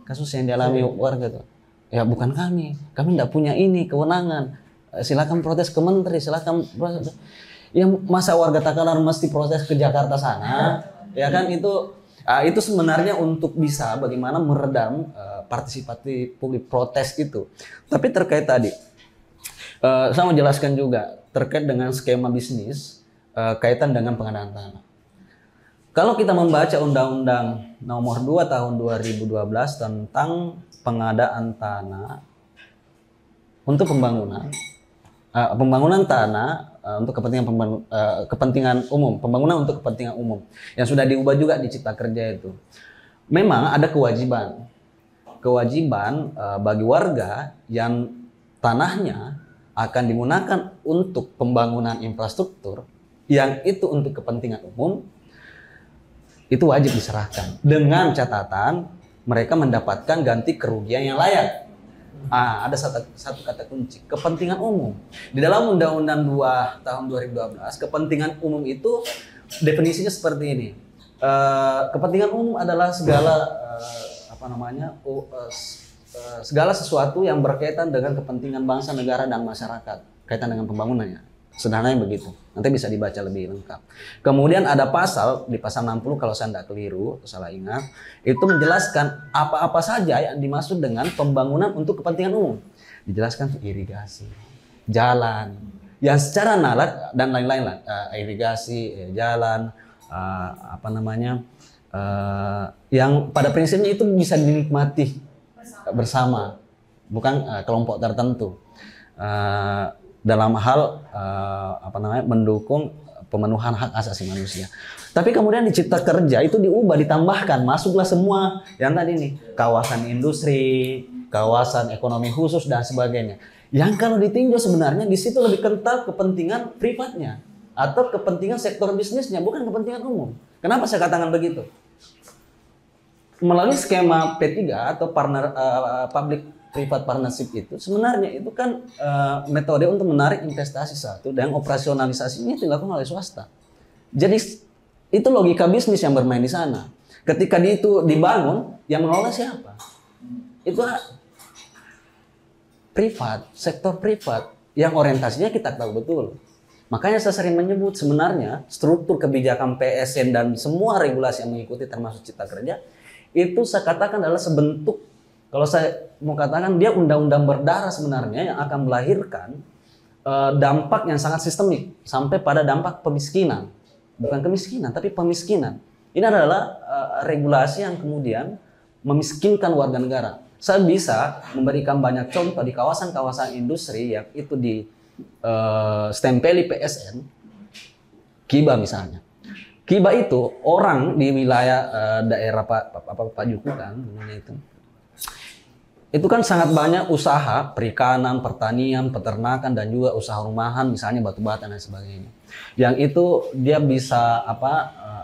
kasus yang dialami warga tuh, ya bukan kami tidak punya ini kewenangan, silakan protes ke menteri, silakan protes. Ya masa warga Takalar mesti proses ke Jakarta sana, ya kan, itu sebenarnya untuk bisa bagaimana meredam partisipasi publik protes itu. Tapi terkait tadi, saya mau jelaskan juga terkait dengan skema bisnis kaitan dengan pengadaan tanah. Kalau kita membaca Undang-Undang Nomor 2 Tahun 2012 tentang pengadaan tanah untuk pembangunan tanah untuk kepentingan umum, pembangunan untuk kepentingan umum yang sudah diubah juga di Cipta Kerja itu, memang ada kewajiban bagi warga yang tanahnya akan digunakan untuk pembangunan infrastruktur yang itu untuk kepentingan umum, itu wajib diserahkan dengan catatan mereka mendapatkan ganti kerugian yang layak. Ada satu kata kunci, kepentingan umum. Di dalam Undang-Undang 2 Tahun 2012, kepentingan umum itu definisinya seperti ini. Kepentingan umum adalah segala sesuatu yang berkaitan dengan kepentingan bangsa, negara, dan masyarakat, kaitan dengan pembangunannya. Sederhananya begitu. Nanti bisa dibaca lebih lengkap. Kemudian ada pasal di pasal 60 kalau saya tidak keliru atau salah ingat, itu menjelaskan apa-apa saja yang dimaksud dengan pembangunan untuk kepentingan umum. Dijelaskan irigasi, jalan, yang secara nalar dan lain-lain lah, irigasi, jalan, yang pada prinsipnya itu bisa dinikmati bersama, bukan kelompok tertentu. Dalam hal mendukung pemenuhan hak asasi manusia. Tapi kemudian di Cipta Kerja itu diubah, ditambahkan, masuklah semua yang tadi nih, kawasan industri, kawasan ekonomi khusus dan sebagainya. Yang kalau ditinjau sebenarnya di situ lebih kental kepentingan privatnya atau kepentingan sektor bisnisnya, bukan kepentingan umum. Kenapa saya katakan begitu? Melalui skema P3 atau public private partnership itu sebenarnya itu kan metode untuk menarik investasi satu dan operasionalisasinya dilakukan oleh swasta. Jadi itu logika bisnis yang bermain di sana. Ketika itu dibangun, yang mengelola siapa? Itu privat, sektor privat yang orientasinya kita tahu betul. Makanya saya sering menyebut sebenarnya struktur kebijakan PSN dan semua regulasi yang mengikuti termasuk Cipta Kerja itu saya katakan adalah sebentuk, kalau saya mau katakan dia undang-undang berdarah sebenarnya yang akan melahirkan dampak yang sangat sistemik sampai pada dampak pemiskinan. Bukan kemiskinan, tapi pemiskinan. Ini adalah regulasi yang kemudian memiskinkan warga negara. Saya bisa memberikan banyak contoh di kawasan-kawasan industri yang itu di stempeli PSN, Kiba misalnya. Kiba itu orang di wilayah daerah Pak Juku kan, itu kan sangat banyak usaha perikanan, pertanian, peternakan dan juga usaha rumahan misalnya batu bata dan sebagainya. Yang itu dia bisa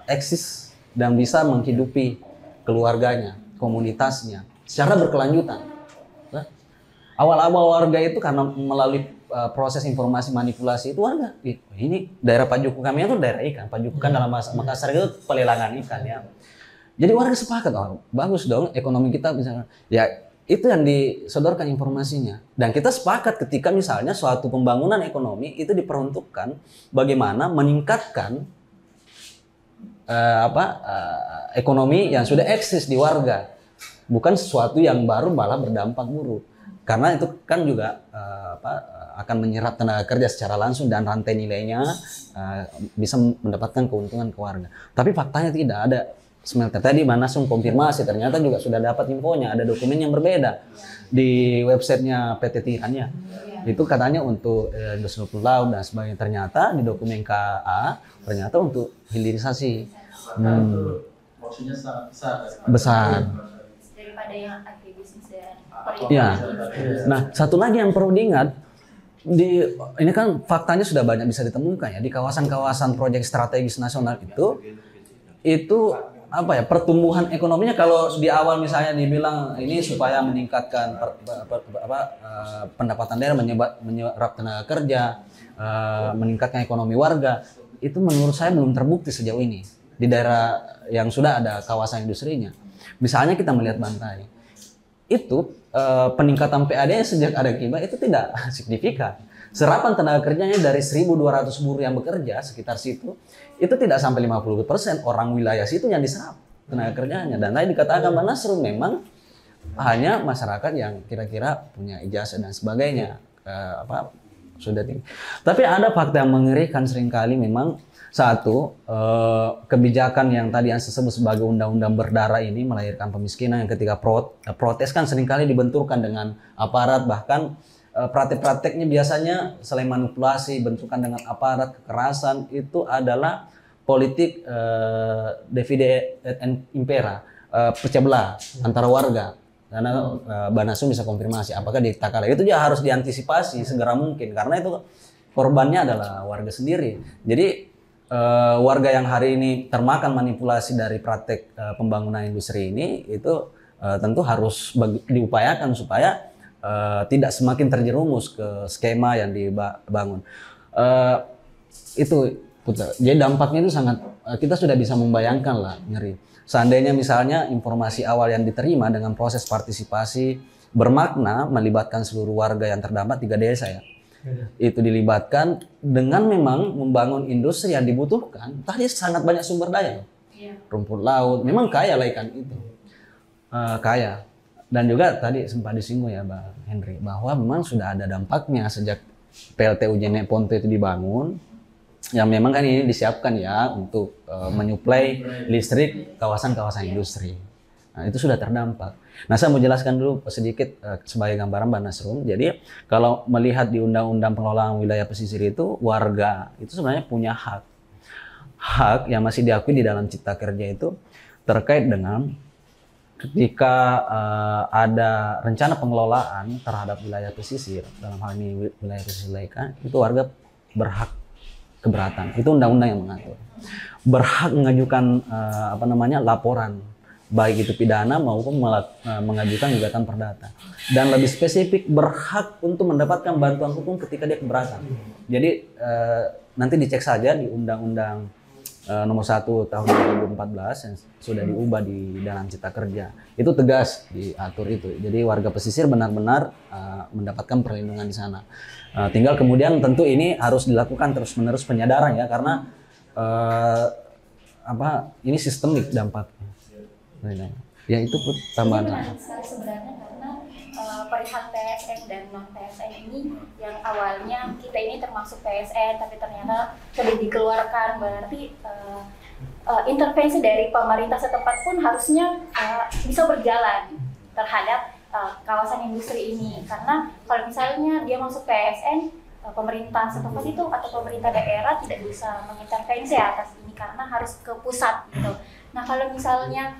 eksis dan bisa menghidupi keluarganya, komunitasnya secara berkelanjutan. Awal-awal warga itu karena melalui proses informasi manipulasi itu warga, ini daerah Pak Juku kami itu daerah ikan. Pak Juku kan dalam bahasa Makassar itu pelelangan ikan ya. Jadi warga sepakat, bagus dong ekonomi kita misalnya. Ya itu yang disodorkan informasinya. Dan kita sepakat ketika misalnya suatu pembangunan ekonomi itu diperuntukkan bagaimana meningkatkan ekonomi yang sudah eksis di warga. Bukan sesuatu yang baru malah berdampak buruk. Karena itu kan juga akan menyerap tenaga kerja secara langsung dan rantai nilainya bisa mendapatkan keuntungan ke warga. Tapi faktanya tidak ada. Smelter tadi langsung konfirmasi ternyata juga sudah dapat infonya, ada dokumen yang berbeda di websitenya PT Tihannya. Itu katanya untuk industri laut dan sebagainya. Ternyata di dokumen KA ternyata untuk hilirisasi. Porsinya sangat besar. Besar. Daripada yang agribisnis dan Ya. Nah, satu lagi yang perlu diingat ini kan faktanya sudah banyak bisa ditemukan ya di kawasan-kawasan proyek strategis nasional itu pertumbuhan ekonominya kalau di awal misalnya dibilang ini supaya meningkatkan pendapatan daerah, menyerap tenaga kerja, meningkatkan ekonomi warga, itu menurut saya belum terbukti sejauh ini di daerah yang sudah ada kawasan industrinya. Misalnya kita melihat Bantai, itu peningkatan PAD sejak ada Kiba itu tidak signifikan. Serapan tenaga kerjanya dari 1.200 buruh yang bekerja sekitar situ, itu tidak sampai 50% orang wilayah situ yang diserap tenaga kerjanya. Dan tadi dikatakan Mbak Nasrul memang hanya masyarakat yang kira-kira punya ijazah dan sebagainya, sudah tinggi. Tapi ada fakta yang mengerikan seringkali memang satu, kebijakan yang tadi yang disebut sebagai undang-undang berdarah ini melahirkan pemiskinan yang ketika protes kan seringkali dibenturkan dengan aparat, bahkan praktek-prakteknya biasanya selain manipulasi, bentukan dengan aparat, kekerasan, itu adalah politik divide et impera, pecah belah antara warga. Karena Banasu bisa konfirmasi apakah di Takala itu ya harus diantisipasi segera mungkin karena itu korbannya adalah warga sendiri. Jadi warga yang hari ini termakan manipulasi dari praktek pembangunan industri ini itu tentu harus diupayakan supaya tidak semakin terjerumus ke skema yang dibangun. Itu Putra. Jadi dampaknya itu sangat, kita sudah bisa membayangkan lah, ngeri. Seandainya misalnya informasi awal yang diterima dengan proses partisipasi bermakna melibatkan seluruh warga yang terdampak 3 desa ya. Itu dilibatkan dengan memang membangun industri yang dibutuhkan. Tadi sangat banyak sumber daya. Rumput laut, memang kaya lah ikan itu. Kaya. Dan juga tadi sempat disinggung ya Bang Henry, bahwa memang sudah ada dampaknya sejak PLTU Jenek Ponto itu dibangun. Yang memang kan ini disiapkan ya untuk menyuplai listrik kawasan-kawasan industri. Nah, itu sudah terdampak. Nah, saya mau jelaskan dulu sedikit sebagai gambaran Mbak Nasrum. Jadi, kalau melihat di Undang-Undang Pengelolaan Wilayah Pesisir itu, warga itu sebenarnya punya hak hak yang masih diakui di dalam Cipta Kerja itu terkait dengan ketika ada rencana pengelolaan terhadap wilayah pesisir, dalam hal ini wilayah pesisir Leka, itu warga berhak keberatan. Itu undang-undang yang mengatur. Berhak mengajukan laporan, baik itu pidana maupun mengajukan gugatan perdata. Dan lebih spesifik berhak untuk mendapatkan bantuan hukum ketika dia keberatan. Jadi nanti dicek saja di Undang-Undang nomor 1 tahun 2014 yang sudah diubah di dalam Cipta Kerja. Itu tegas diatur itu. Jadi warga pesisir benar-benar mendapatkan perlindungan di sana. Tinggal kemudian tentu ini harus dilakukan terus-menerus penyadaran ya, karena ini sistemik dampaknya. Ya itu tambahan. Ini menarik sekali sebenarnya karena perihal PSN dan non PSN ini yang awalnya kita ini termasuk PSN tapi ternyata sudah dikeluarkan, berarti intervensi dari pemerintah setempat pun harusnya bisa berjalan terhadap kawasan industri ini, karena kalau misalnya dia masuk PSN, pemerintah setempat itu atau pemerintah daerah tidak bisa mengintervensi atas ini karena harus ke pusat gitu. Nah kalau misalnya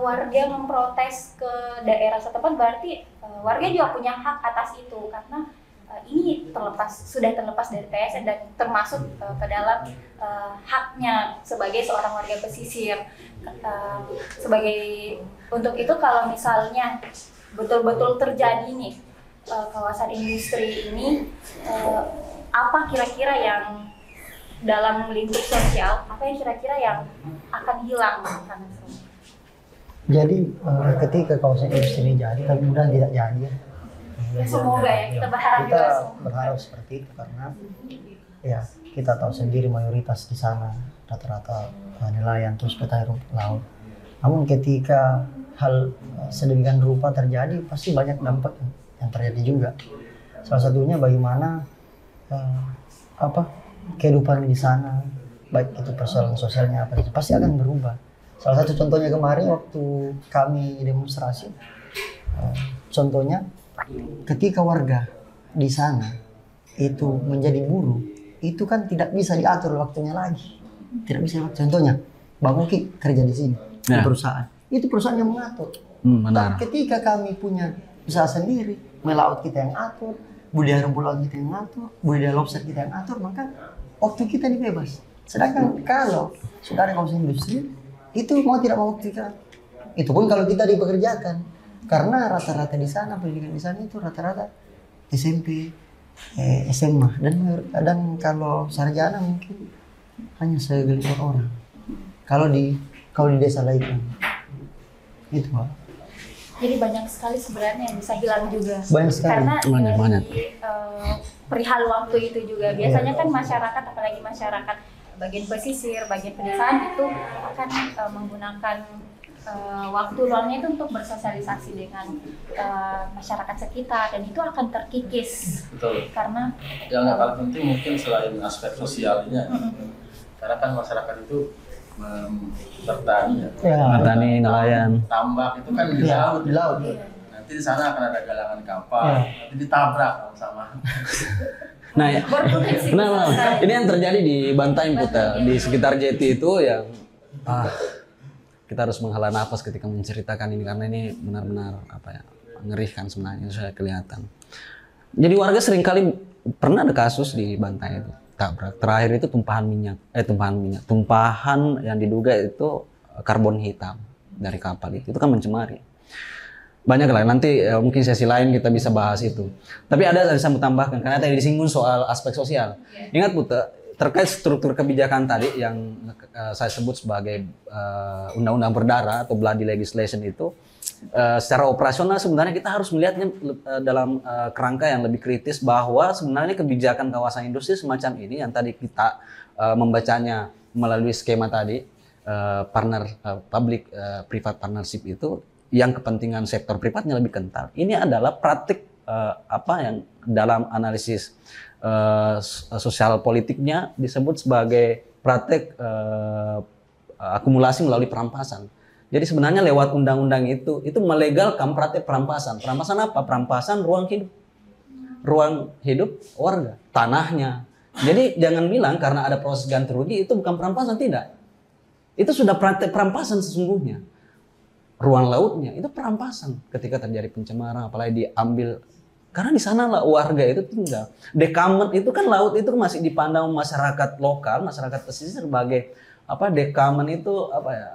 warga memprotes ke daerah setempat, berarti warga juga punya hak atas itu karena ini sudah terlepas dari PSN dan termasuk ke dalam haknya sebagai seorang warga pesisir. Untuk itu kalau misalnya betul-betul terjadi nih kawasan industri ini, apa kira-kira yang dalam lingkup sosial, apa yang kira-kira yang akan hilang? Jadi ketika kawasan industri ini jadi, tapi mudah tidak jadi ya. Ya semoga ya, kita berharap juga. Kita berharap seperti itu karena ya kita tahu sendiri mayoritas di sana rata-rata nelayan terus petani rumput laut. Namun ketika hal sedemikian rupa terjadi, pasti banyak dampak yang terjadi juga. Salah satunya bagaimana kehidupan di sana, baik itu persoalan sosialnya apa, pasti akan berubah. Salah satu contohnya kemarin waktu kami demonstrasi, contohnya ketika warga di sana itu menjadi buruh, itu kan tidak bisa diatur waktunya lagi, tidak bisa. Contohnya, Bang Oki kerja di sini di perusahaan, itu perusahaan yang mengatur. Benar. Ketika kami punya usaha sendiri, melaut kita yang atur, budidaya rumput laut kita yang atur, budidaya lobster kita yang atur, maka waktu kita ini bebas. Sedangkan kalau sudah ada kawasan industri, itu mau tidak mau kita, itu pun kalau kita dipekerjakan, karena rata-rata di sana pendidikan di sana itu rata-rata SMP, SMA, dan kadang kalau sarjana mungkin hanya segelintir orang. Kalau di desa lain itu Pak. Jadi banyak sekali sebenarnya yang bisa hilang juga. Banyak sekali. Karena Banyak. perihal waktu itu juga biasanya kan masyarakat, apalagi masyarakat bagian pesisir, bagian pedesaan itu akan menggunakan waktu luangnya itu untuk bersosialisasi dengan masyarakat sekitar, dan itu akan terkikis. Betul. Karena yang nggak kalah penting mungkin selain aspek sosialnya, karena kan masyarakat itu bertani ya. Petani, nelayan. Tambak itu kan di laut. Di laut. Nanti di sana akan ada galangan kapal, nanti ditabrak sama. Nah, ini yang terjadi di Bantaeng Puta, di sekitar jeti itu yang kita harus menghela nafas ketika menceritakan ini, karena ini benar-benar mengerikan sebenarnya, itu sudah kelihatan. Jadi warga seringkali pernah ada kasus di Bantaeng itu tabrak. Terakhir itu tumpahan yang diduga itu karbon hitam dari kapal itu kan mencemari. Banyak lah, nanti mungkin sesi lain kita bisa bahas itu. Tapi ada yang saya mau tambahkan, karena tadi disinggung soal aspek sosial. Ingat Puta, terkait struktur kebijakan tadi yang saya sebut sebagai undang-undang berdara atau bloody legislation itu, secara operasional sebenarnya kita harus melihatnya dalam kerangka yang lebih kritis, bahwa sebenarnya kebijakan kawasan industri semacam ini yang tadi kita membacanya melalui skema tadi, public private partnership itu, yang kepentingan sektor privatnya lebih kental. Ini adalah praktik yang dalam analisis sosial politiknya disebut sebagai praktik akumulasi melalui perampasan. Jadi sebenarnya lewat undang-undang itu melegalkan praktik perampasan. Perampasan apa? Perampasan ruang hidup warga, tanahnya, Jadi jangan bilang karena ada proses ganti rugi itu bukan perampasan, tidak. Itu sudah praktek perampasan sesungguhnya. Ruang lautnya itu perampasan ketika terjadi pencemaran, apalagi diambil. Karena di sana lah warga itu tinggal. Dekamen itu kan laut itu masih dipandang masyarakat lokal, masyarakat pesisir sebagai apa? Dekamen itu apa ya?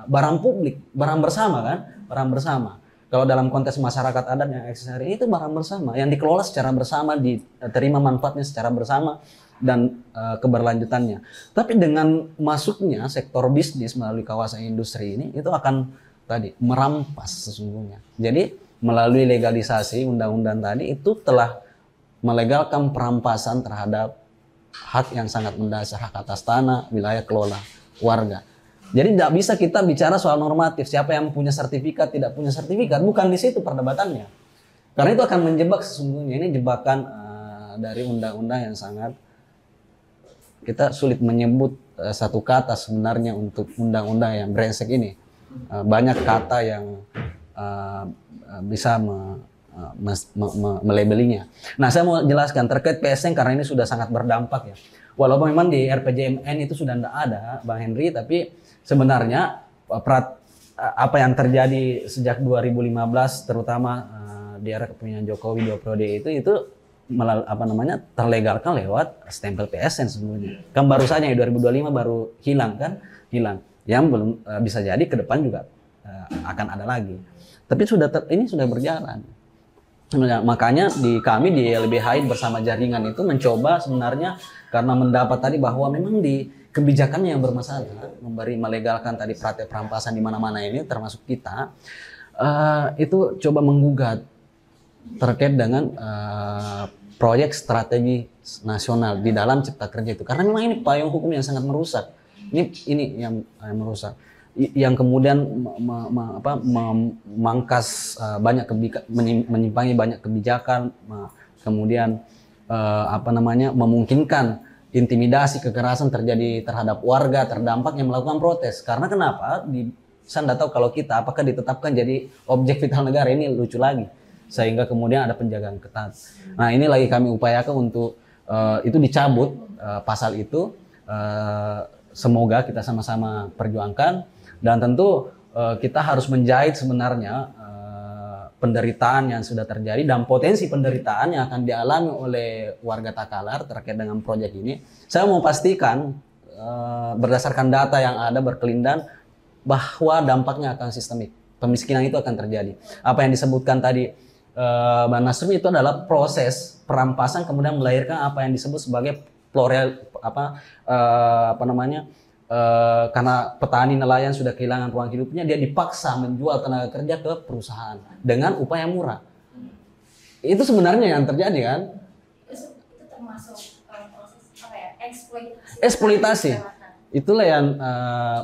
Barang publik, barang bersama kan? Barang bersama. Kalau dalam konteks masyarakat adat yang eksis hari ini itu barang bersama yang dikelola secara bersama, diterima manfaatnya secara bersama dan keberlanjutannya. Tapi dengan masuknya sektor bisnis melalui kawasan industri ini itu akan tadi merampas sesungguhnya. Jadi melalui legalisasi undang-undang tadi itu telah melegalkan perampasan terhadap hak yang sangat mendasar, hak atas tanah, wilayah kelola warga. Jadi tidak bisa kita bicara soal normatif, siapa yang punya sertifikat, tidak punya sertifikat, bukan di situ perdebatannya. Karena itu akan menjebak sesungguhnya, ini jebakan dari undang-undang yang sangat, kita sulit menyebut satu kata sebenarnya untuk undang-undang yang brengsek ini. Banyak kata yang bisa melabelinya. Nah, saya mau jelaskan terkait PSN karena ini sudah sangat berdampak ya. Walaupun memang di RPJMN itu sudah tidak ada, Bang Henry, tapi sebenarnya apa yang terjadi sejak 2015 terutama di era kepemimpinan Jokowi 2 periode itu terlegalkan lewat stempel PSN sebenarnya. Kan baru saja 2025 baru hilang kan? Hilang. Yang belum bisa jadi ke depan juga akan ada lagi. Tapi ini sudah berjalan. Makanya kami di LBHI bersama jaringan itu mencoba sebenarnya karena mendapat tadi bahwa memang di kebijakannya yang bermasalah, melegalkan tadi praktek perampasan di mana-mana ini termasuk kita, itu coba menggugat terkait dengan proyek strategi nasional di dalam Cipta Kerja itu, karena memang ini payung hukum yang sangat merusak. Ini yang merusak, yang kemudian memangkas menyimpangi banyak kebijakan, kemudian memungkinkan intimidasi, kekerasan terjadi terhadap warga terdampak yang melakukan protes. Karena kenapa? Saya tidak tahu kalau kita apakah ditetapkan jadi objek vital negara, ini lucu lagi. Sehingga kemudian ada penjagaan ketat. Nah, ini lagi kami upayakan untuk itu dicabut pasal itu. Semoga kita sama-sama perjuangkan dan tentu kita harus menjahit sebenarnya penderitaan yang sudah terjadi dan potensi penderitaan yang akan dialami oleh warga Takalar terkait dengan proyek ini. Saya mau pastikan berdasarkan data yang ada berkelindan bahwa dampaknya akan sistemik. Pemiskinan itu akan terjadi. Apa yang disebutkan tadi Bang Nasrul itu adalah proses perampasan kemudian melahirkan apa yang disebut sebagai karena petani nelayan sudah kehilangan ruang hidupnya, dia dipaksa menjual tenaga kerja ke perusahaan dengan upah yang murah. Itu sebenarnya yang terjadi kan? Itu termasuk proses eksploitasi. Itulah yang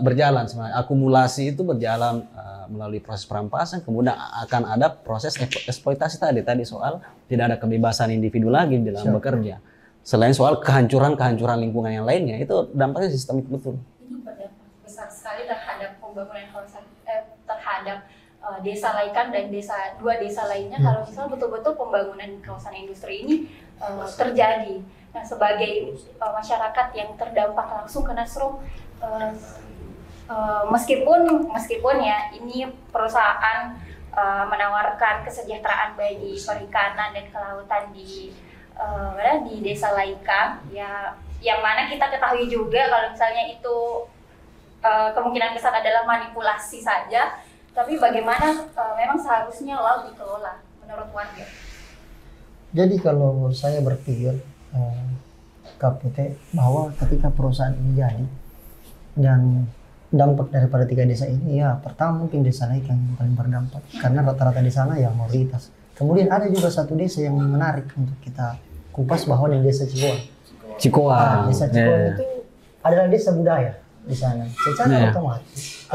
berjalan sebenarnya. Akumulasi itu berjalan melalui proses perampasan, kemudian akan ada proses eksploitasi tadi soal tidak ada kebebasan individu lagi di dalam bekerja. Selain soal kehancuran lingkungan yang lainnya, itu dampaknya sistemik betul. Ini berdampak besar sekali terhadap pembangunan kawasan terhadap desa Laikan dan dua desa lainnya. Kalau misalnya betul-betul pembangunan kawasan industri ini terjadi. Nah, sebagai masyarakat yang terdampak langsung ke Nasrum, meskipun ya ini perusahaan menawarkan kesejahteraan bagi perikanan dan kelautan di desa Laikan, ya, yang mana kita ketahui juga kalau misalnya itu kemungkinan besar adalah manipulasi saja. Tapi bagaimana memang seharusnya laut dikelola menurut warga? Jadi kalau saya berpikir KPT bahwa ketika perusahaan ini jadi dan dampak daripada 3 desa ini, ya pertama mungkin desa Laikan yang paling berdampak karena rata-rata di sana yang mayoritas. Kemudian ada juga satu desa yang menarik untuk kita kupas bahwa di desa Cikoang. Desa Cikoang itu adalah desa budaya di sana. Secara otomatis.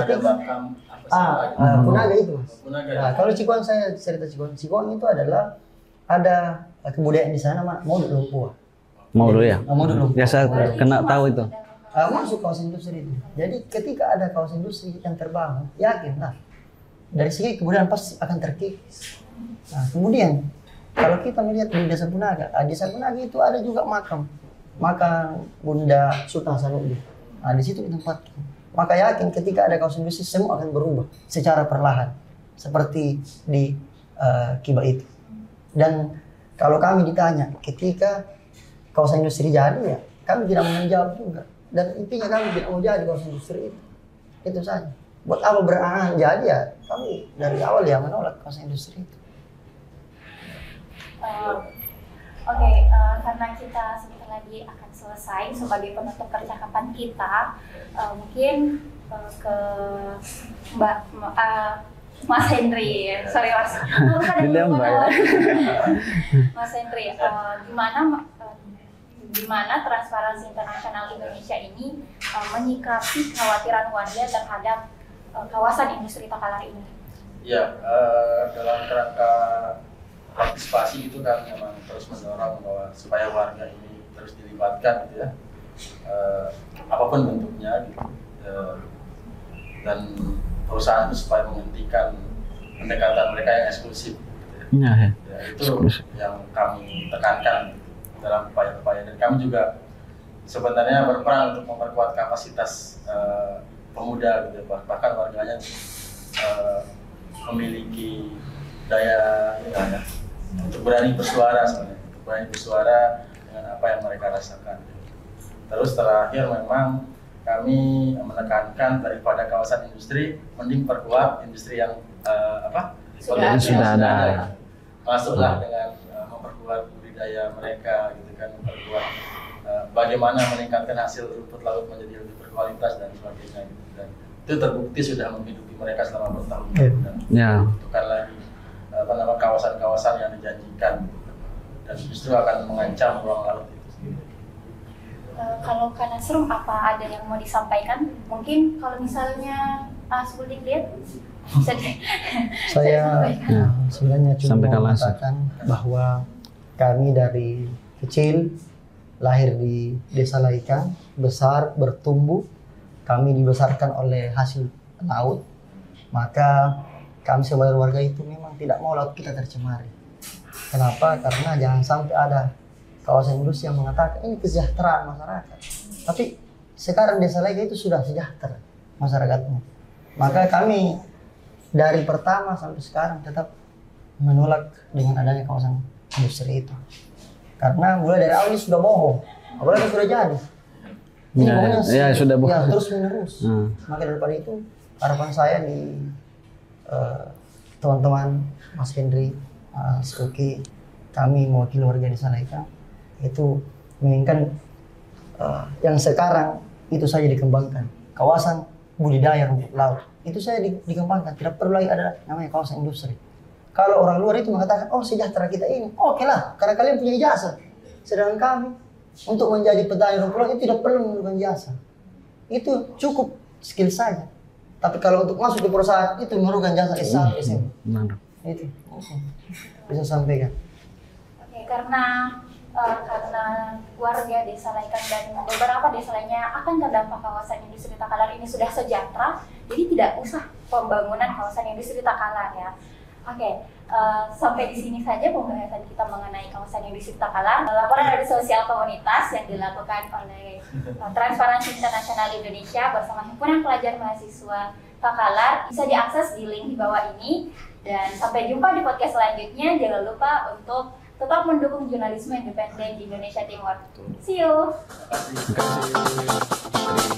Punaga itu, Mas. Nah, kalau Cikoang, saya cerita Cikoang. Cikoang itu adalah ada kebudayaan di sana, Modul Lumpua. Modul ya? Modul Lumpua. Ya, saya kena tahu itu. Masuk kawasan industri itu. Jadi ketika ada kawasan industri yang terbangun, yakin lah dari segi kebudayaan pasti akan terkikis. Nah, kemudian kalau kita melihat di Desa Punaga itu ada juga makam maka Bunda Sultan Hasanuddin. Nah, di situ ditempatkan. Maka yakin ketika ada kawasan industri semua akan berubah secara perlahan seperti di Kiba itu. Dan kalau kami ditanya ketika kawasan industri jadi, ya kami tidak mau menjawab juga. Dan intinya kami tidak mau jadi kawasan industri itu saja. Buat apa berangan jadi, ya kami dari awal ya menolak kawasan industri itu. Oke, karena kita sebentar lagi akan selesai, sebagai penutup percakapan kita, mungkin ke Mas Hendry, sorry Mas, Mas Hendry, gimana Transparansi Internasional Indonesia ini menyikapi kekhawatiran warga terhadap kawasan industri Takalar ini? Ya, dalam kerangka partisipasi itu kan memang terus mendorong bahwa supaya warga ini terus dilibatkan gitu ya, apapun bentuknya gitu, dan perusahaan itu supaya menghentikan pendekatan mereka yang eksklusif gitu ya. Ya, itu yang kami tekankan gitu, dalam upaya-upaya, dan kami juga sebenarnya berperan untuk memperkuat kapasitas pemuda gitu, bahkan warganya memiliki daya ya, untuk berani bersuara sebenarnya, untuk berani bersuara dengan apa yang mereka rasakan. Terus terakhir memang kami menekankan daripada kawasan industri, mending perkuat industri yang Sudah ada. Masuklah dengan memperkuat budidaya mereka gitu kan, memperkuat bagaimana meningkatkan hasil rumput laut menjadi lebih berkualitas dan sebagainya gitu. Dan itu terbukti sudah menghidupi mereka selama bertahun-tahun. Dan bukan lagi kawasan-kawasan yang dijanjikan gitu. Dan justru akan mengancam ruang laut itu sendiri. Kalau Kak Nasrum, apa ada yang mau disampaikan? Mungkin kalau misalnya Sudik lihat bisa saya sebenarnya cuma mau mengatakan bahwa kami dari kecil lahir di Desa Laikang, besar bertumbuh, kami dibesarkan oleh hasil laut, maka kami sebagai warga itu memang tidak mau laut kita tercemari. Kenapa? Karena jangan sampai ada kawasan industri yang mengatakan ini kesejahteraan masyarakat. Tapi sekarang Desa Laikang itu sudah sejahtera masyarakatnya. Maka kami dari pertama sampai sekarang tetap menolak dengan adanya kawasan industri itu. Karena mulai dari awal ini sudah bohong, apalagi sudah jadi. Ini sudah bohong. Ya, terus menerus. Maka daripada itu harapan saya di teman-teman Mas Hendry, Mas Uki, kami mewakili warga Desa Laikang itu menginginkan yang sekarang itu saja dikembangkan, kawasan budidaya rumput laut itu saja dikembangkan, tidak perlu lagi ada namanya kawasan industri. Kalau orang luar itu mengatakan oh sejahtera kita ini, oke lah, karena kalian punya ijazah. Sedangkan kami untuk menjadi petani rumput laut itu tidak perlu memerlukan jasa, itu cukup skill saja. Tapi kalau untuk masuk ke perusahaan itu memerlukan jasa S1, SMP. Itu bisa sampaikan. Oke, karena warga Desa Laikang dan beberapa desa lainnya akan terdampak kawasan industri Takalar ini sudah sejahtera, jadi tidak usah pembangunan kawasan industri Takalar ya. Oke, sampai di sini saja pembahasan kita mengenai kawasan industri Takalar. Laporan dari sosial komunitas yang dilakukan oleh Transparansi Internasional Indonesia bersama Himpunan Pelajar Mahasiswa Takalar bisa diakses di link di bawah ini. Dan sampai jumpa di podcast selanjutnya. Jangan lupa untuk tetap mendukung jurnalisme independen di Indonesia Timur. See you. Terima kasih.